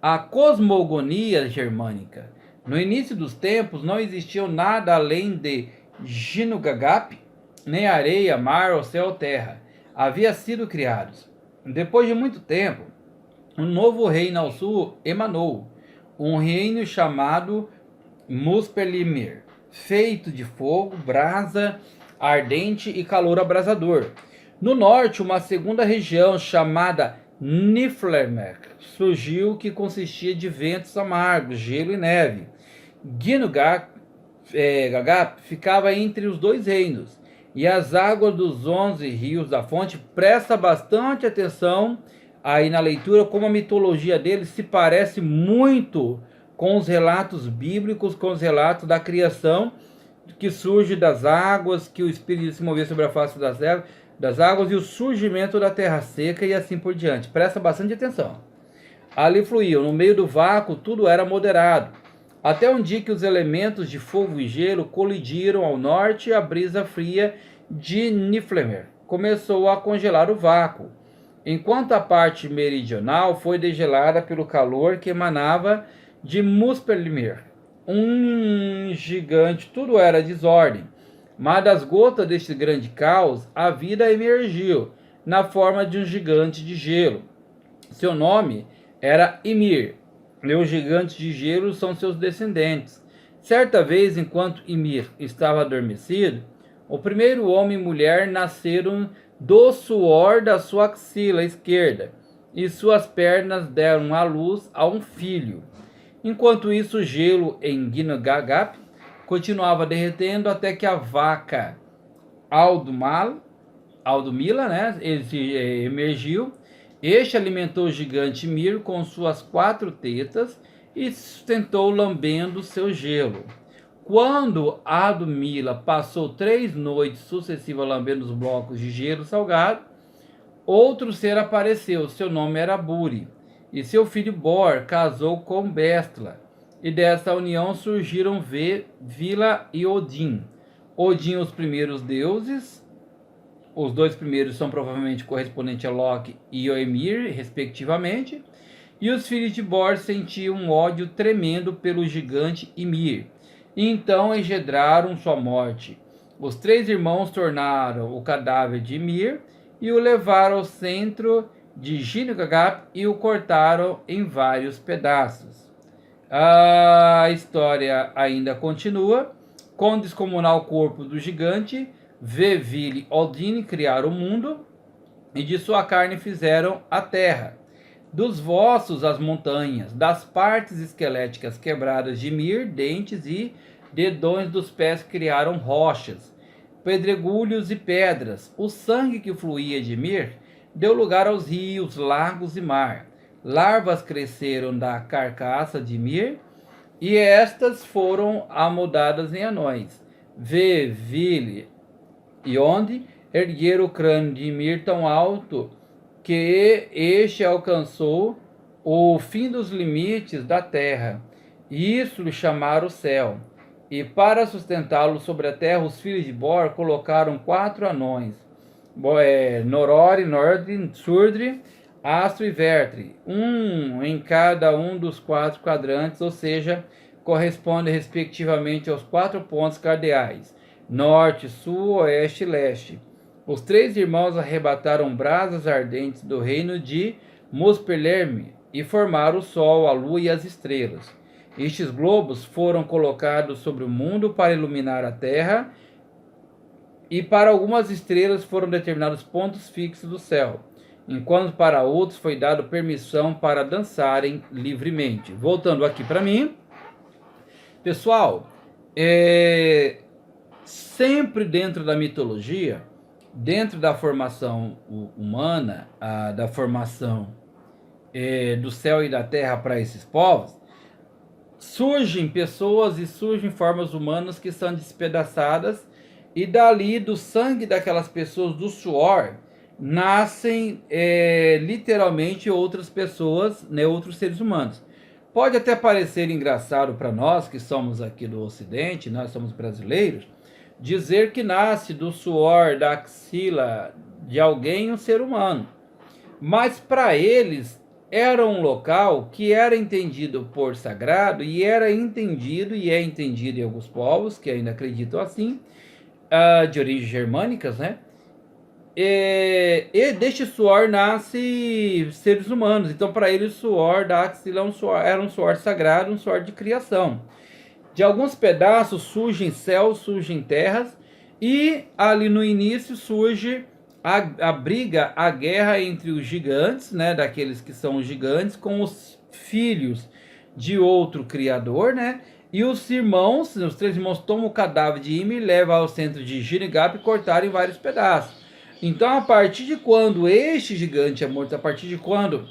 A cosmogonia germânica. No início dos tempos, não existia nada além de Ginnungagap, nem areia, mar, ou céu ou terra. Havia sido criados. Depois de muito tempo, um novo reino ao sul emanou, um reino chamado Muspelheimr, feito de fogo, brasa ardente e calor abrasador. No norte, uma segunda região chamada Niflheim surgiu, que consistia de ventos amargos, gelo e neve. Ginnungagap ficava entre os dois reinos, e as águas dos 11 rios da fonte. Presta bastante atenção aí na leitura, como a mitologia deles se parece muito com os relatos bíblicos, com os relatos da criação, que surge das águas, que o Espírito se moveu sobre a face das águas, e o surgimento da terra seca e assim por diante. Presta bastante atenção. Ali fluíam, no meio do vácuo tudo era moderado, até um dia que os elementos de fogo e gelo colidiram ao norte, e a brisa fria de Niflheim começou a congelar o vácuo, enquanto a parte meridional foi degelada pelo calor que emanava de Muspelheim. Um gigante, tudo era desordem, mas das gotas deste grande caos, a vida emergiu na forma de um gigante de gelo. Seu nome era Ymir, e os gigantes de gelo são seus descendentes. Certa vez, enquanto Ymir estava adormecido, o primeiro homem e mulher nasceram do suor da sua axila esquerda, e suas pernas deram à luz a um filho. Enquanto isso, o gelo em Ginnungagap continuava derretendo até que a vaca Aldumila, né, emergiu. Este alimentou o gigante Mir com suas 4 tetas e sustentou lambendo seu gelo. Quando Aldumila passou 3 noites sucessivas lambendo os blocos de gelo salgado, outro ser apareceu. Seu nome era Buri, e seu filho Bor casou com Bestla, e dessa união surgiram Vila e Odin. Odin, os primeiros deuses, os 2 primeiros são provavelmente correspondentes a Loki e Ymir, respectivamente, e os filhos de Bor sentiam um ódio tremendo pelo gigante Ymir, e então engendraram sua morte. Os 3 irmãos tornaram o cadáver de Ymir e o levaram ao centro de Ginnungagap e o cortaram em vários pedaços. A história ainda continua. Com o descomunal corpo do gigante, Vili e Odin criaram o mundo, e de sua carne fizeram a terra. Dos vossos as montanhas, das partes esqueléticas quebradas de Mir, dentes e dedões dos pés criaram rochas, pedregulhos e pedras. O sangue que fluía de Mir deu lugar aos rios, lagos e mar. Larvas cresceram da carcaça de Mir, e estas foram amoldadas em anões. Vili e onde ergueram o crânio de Mir tão alto que este alcançou o fim dos limites da terra. Isso lhe chamaram o céu. E para sustentá-lo sobre a terra, os filhos de Bor colocaram 4 anões, Norori, Nordri, Surdri, Astro e Vertre, um em cada um dos 4 quadrantes, ou seja, corresponde respectivamente aos 4 pontos cardeais, norte, sul, oeste e leste. Os 3 irmãos arrebataram brasas ardentes do reino de Muspelherme e formaram o sol, a lua e as estrelas. Estes globos foram colocados sobre o mundo para iluminar a terra, e para algumas estrelas foram determinados pontos fixos do céu, enquanto para outros foi dado permissão para dançarem livremente. Voltando aqui para mim, pessoal, sempre dentro da mitologia, dentro da formação humana, da formação do céu e da terra para esses povos, surgem pessoas e surgem formas humanas que são despedaçadas, e dali, do sangue daquelas pessoas, do suor, nascem literalmente outras pessoas, né, outros seres humanos. Pode até parecer engraçado para nós que somos aqui do Ocidente, nós somos brasileiros, dizer que nasce do suor da axila de alguém um ser humano. Mas para eles era um local que era entendido por sagrado, e era entendido e é entendido em alguns povos que ainda acreditam assim, de origens germânicas, né? E deste suor nasce seres humanos. Então, para eles, o suor da axila era um suor sagrado, um suor de criação. De alguns pedaços surgem céus, surgem terras, e ali no início surge a briga, a guerra entre os gigantes, né, daqueles que são os gigantes, com os filhos de outro criador, né? E os irmãos, os 3 irmãos, tomam o cadáver de Ymir e levam ao centro de Ginnungagap e cortaram em vários pedaços. Então, a partir de quando este gigante é morto, a partir de quando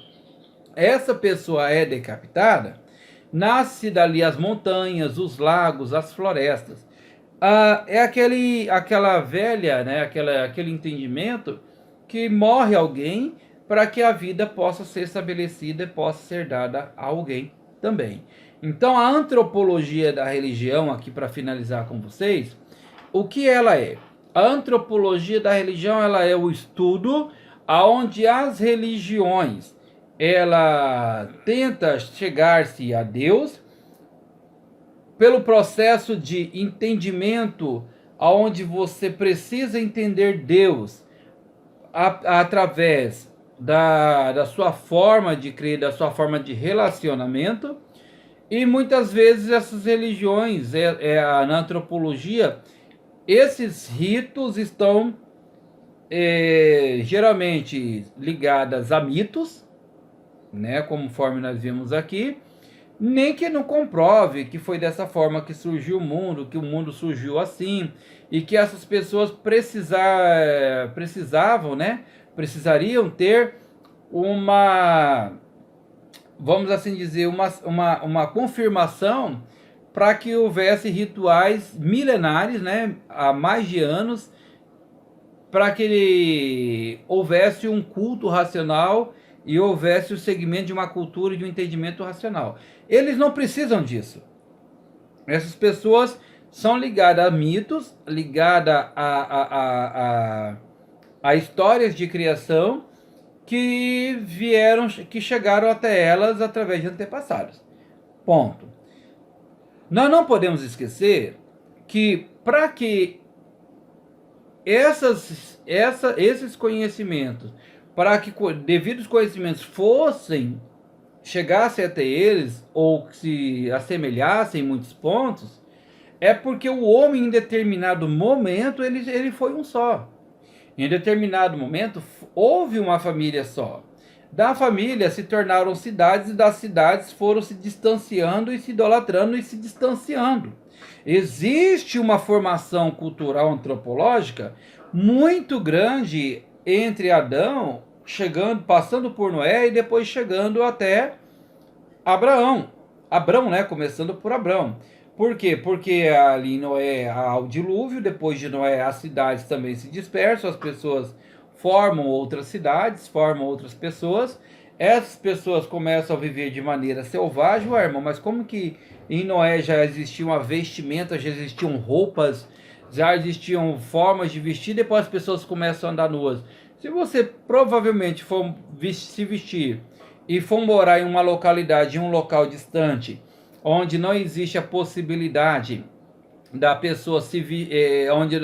essa pessoa é decapitada, nasce dali as montanhas, os lagos, as florestas. É aquela velha, né, aquele entendimento que morre alguém para que a vida possa ser estabelecida e possa ser dada a alguém também. Então, a antropologia da religião, aqui para finalizar com vocês, o que ela é? A antropologia da religião, ela é o estudo aonde as religiões, ela tenta chegar-se a Deus pelo processo de entendimento, aonde você precisa entender Deus através da sua forma de crer, da sua forma de relacionamento. E muitas vezes essas religiões, na antropologia, esses ritos estão geralmente ligados a mitos, né, conforme nós vimos aqui, nem que não comprove que foi dessa forma que surgiu o mundo, que o mundo surgiu assim, e que essas pessoas precisavam, né, precisariam ter uma, vamos assim dizer, uma confirmação para que houvesse rituais milenares, né, há mais de anos, para que houvesse um culto racional e houvesse o segmento de uma cultura e de um entendimento racional. Eles não precisam disso. Essas pessoas são ligadas a mitos, ligadas a histórias de criação que chegaram até elas através de antepassados. Ponto. Nós não podemos esquecer que para que esses conhecimentos, para que devidos conhecimentos chegassem até eles, ou se assemelhassem em muitos pontos, é porque o homem em determinado momento ele foi um só. Em determinado momento houve uma família só. Da família se tornaram cidades, e das cidades foram se distanciando e se idolatrando e se distanciando. Existe uma formação cultural antropológica muito grande entre Adão, passando por Noé e depois chegando até Abraão. Abrão, né? Começando por Abrão. Por quê? Porque ali em Noé há o dilúvio, depois de Noé as cidades também se dispersam, as pessoas formam outras cidades, formam outras pessoas, Essas pessoas começam a viver de maneira selvagem, ué, irmão, mas como que em Noé já existia uma vestimenta, já existiam roupas, já existiam formas de vestir, depois as pessoas começam a andar nuas? Se você provavelmente for se vestir e for morar em uma localidade, em um local distante, onde não existe a possibilidade da pessoa onde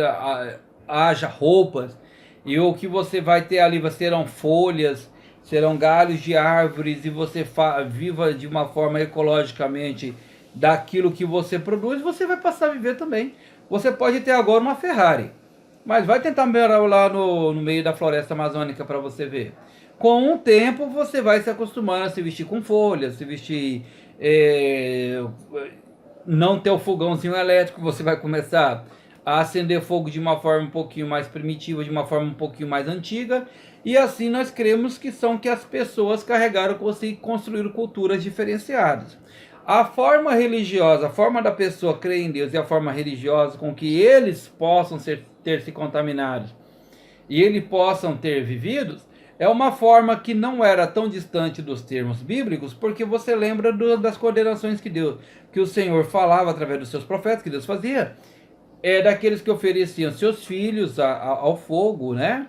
haja roupas, e o que você vai ter ali serão folhas, serão galhos de árvores, e você viva de uma forma ecologicamente daquilo que você produz, você vai passar a viver também. Você pode ter agora uma Ferrari, mas vai tentar morar lá no meio da floresta amazônica para você ver. Com o tempo você vai se acostumando a se vestir com folhas, se vestir não ter o fogãozinho elétrico, você vai começar a acender fogo de uma forma um pouquinho mais primitiva, de uma forma um pouquinho mais antiga, e assim nós cremos que são que as pessoas carregaram consigo e construíram culturas diferenciadas. A forma religiosa, a forma da pessoa crer em Deus e a forma religiosa com que eles possam ter se contaminados e eles possam ter vividos, é uma forma que não era tão distante dos termos bíblicos, porque você lembra das coordenações que o Senhor falava através dos seus profetas, que Deus fazia, daqueles que ofereciam seus filhos ao fogo, né?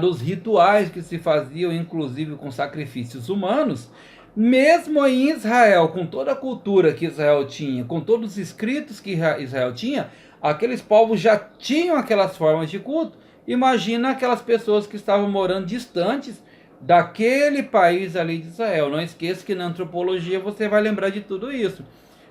Dos rituais que se faziam, inclusive com sacrifícios humanos. Mesmo em Israel, com toda a cultura que Israel tinha, com todos os escritos que Israel tinha, aqueles povos já tinham aquelas formas de culto. Imagina aquelas pessoas que estavam morando distantes daquele país ali de Israel. Não esqueça que na antropologia você vai lembrar de tudo isso.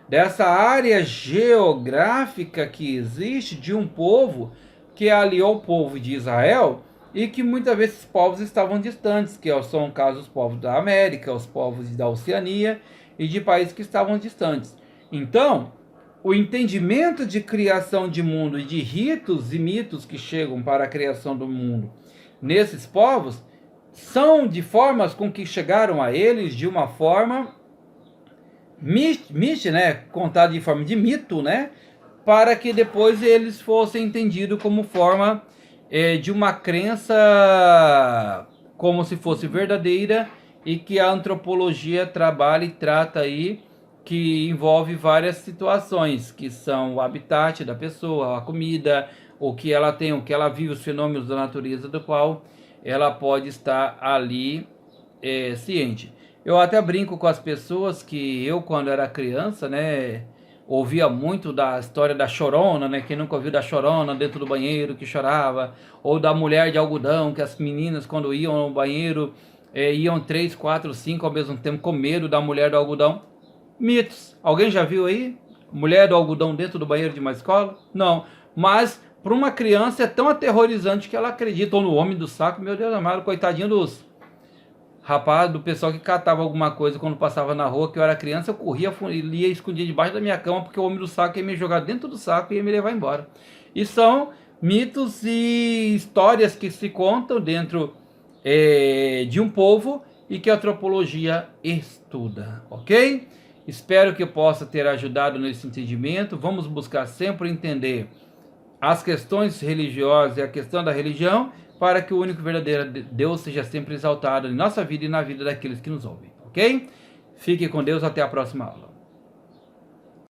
Dessa área geográfica que existe de um povo que aliou o povo de Israel e que muitas vezes esses povos estavam distantes, que são o caso dos povos da América, os povos da Oceania e de países que estavam distantes. Então, o entendimento de criação de mundo e de ritos e mitos que chegam para a criação do mundo nesses povos são de formas com que chegaram a eles de uma forma né, contado de forma de mito, né, para que depois eles fossem entendidos como forma de uma crença como se fosse verdadeira e que a antropologia trabalha e trata aí, que envolve várias situações, que são o habitat da pessoa, a comida, o que ela tem, o que ela vive, os fenômenos da natureza do qual ela pode estar ali ciente. Eu até brinco com as pessoas que eu, quando era criança, né, ouvia muito da história da Chorona, né? Quem nunca ouviu da Chorona dentro do banheiro que chorava, ou da mulher de algodão, que as meninas quando iam no banheiro iam 3, 4, 5 ao mesmo tempo com medo da mulher do algodão. Mitos. Alguém já viu aí? Mulher do algodão dentro do banheiro de uma escola? Não. Mas para uma criança é tão aterrorizante que ela acredita, ou no homem do saco, meu Deus amado, coitadinho dos rapaz, do pessoal que catava alguma coisa quando passava na rua, que eu era criança, eu corria, ia escondia debaixo da minha cama, porque o homem do saco ia me jogar dentro do saco e ia me levar embora. E são mitos e histórias que se contam dentro de um povo e que a antropologia estuda, ok? Espero que eu possa ter ajudado nesse entendimento. Vamos buscar sempre entender as questões religiosas e a questão da religião, para que o único verdadeiro Deus seja sempre exaltado em nossa vida e na vida daqueles que nos ouvem, ok? Fique com Deus, até a próxima aula.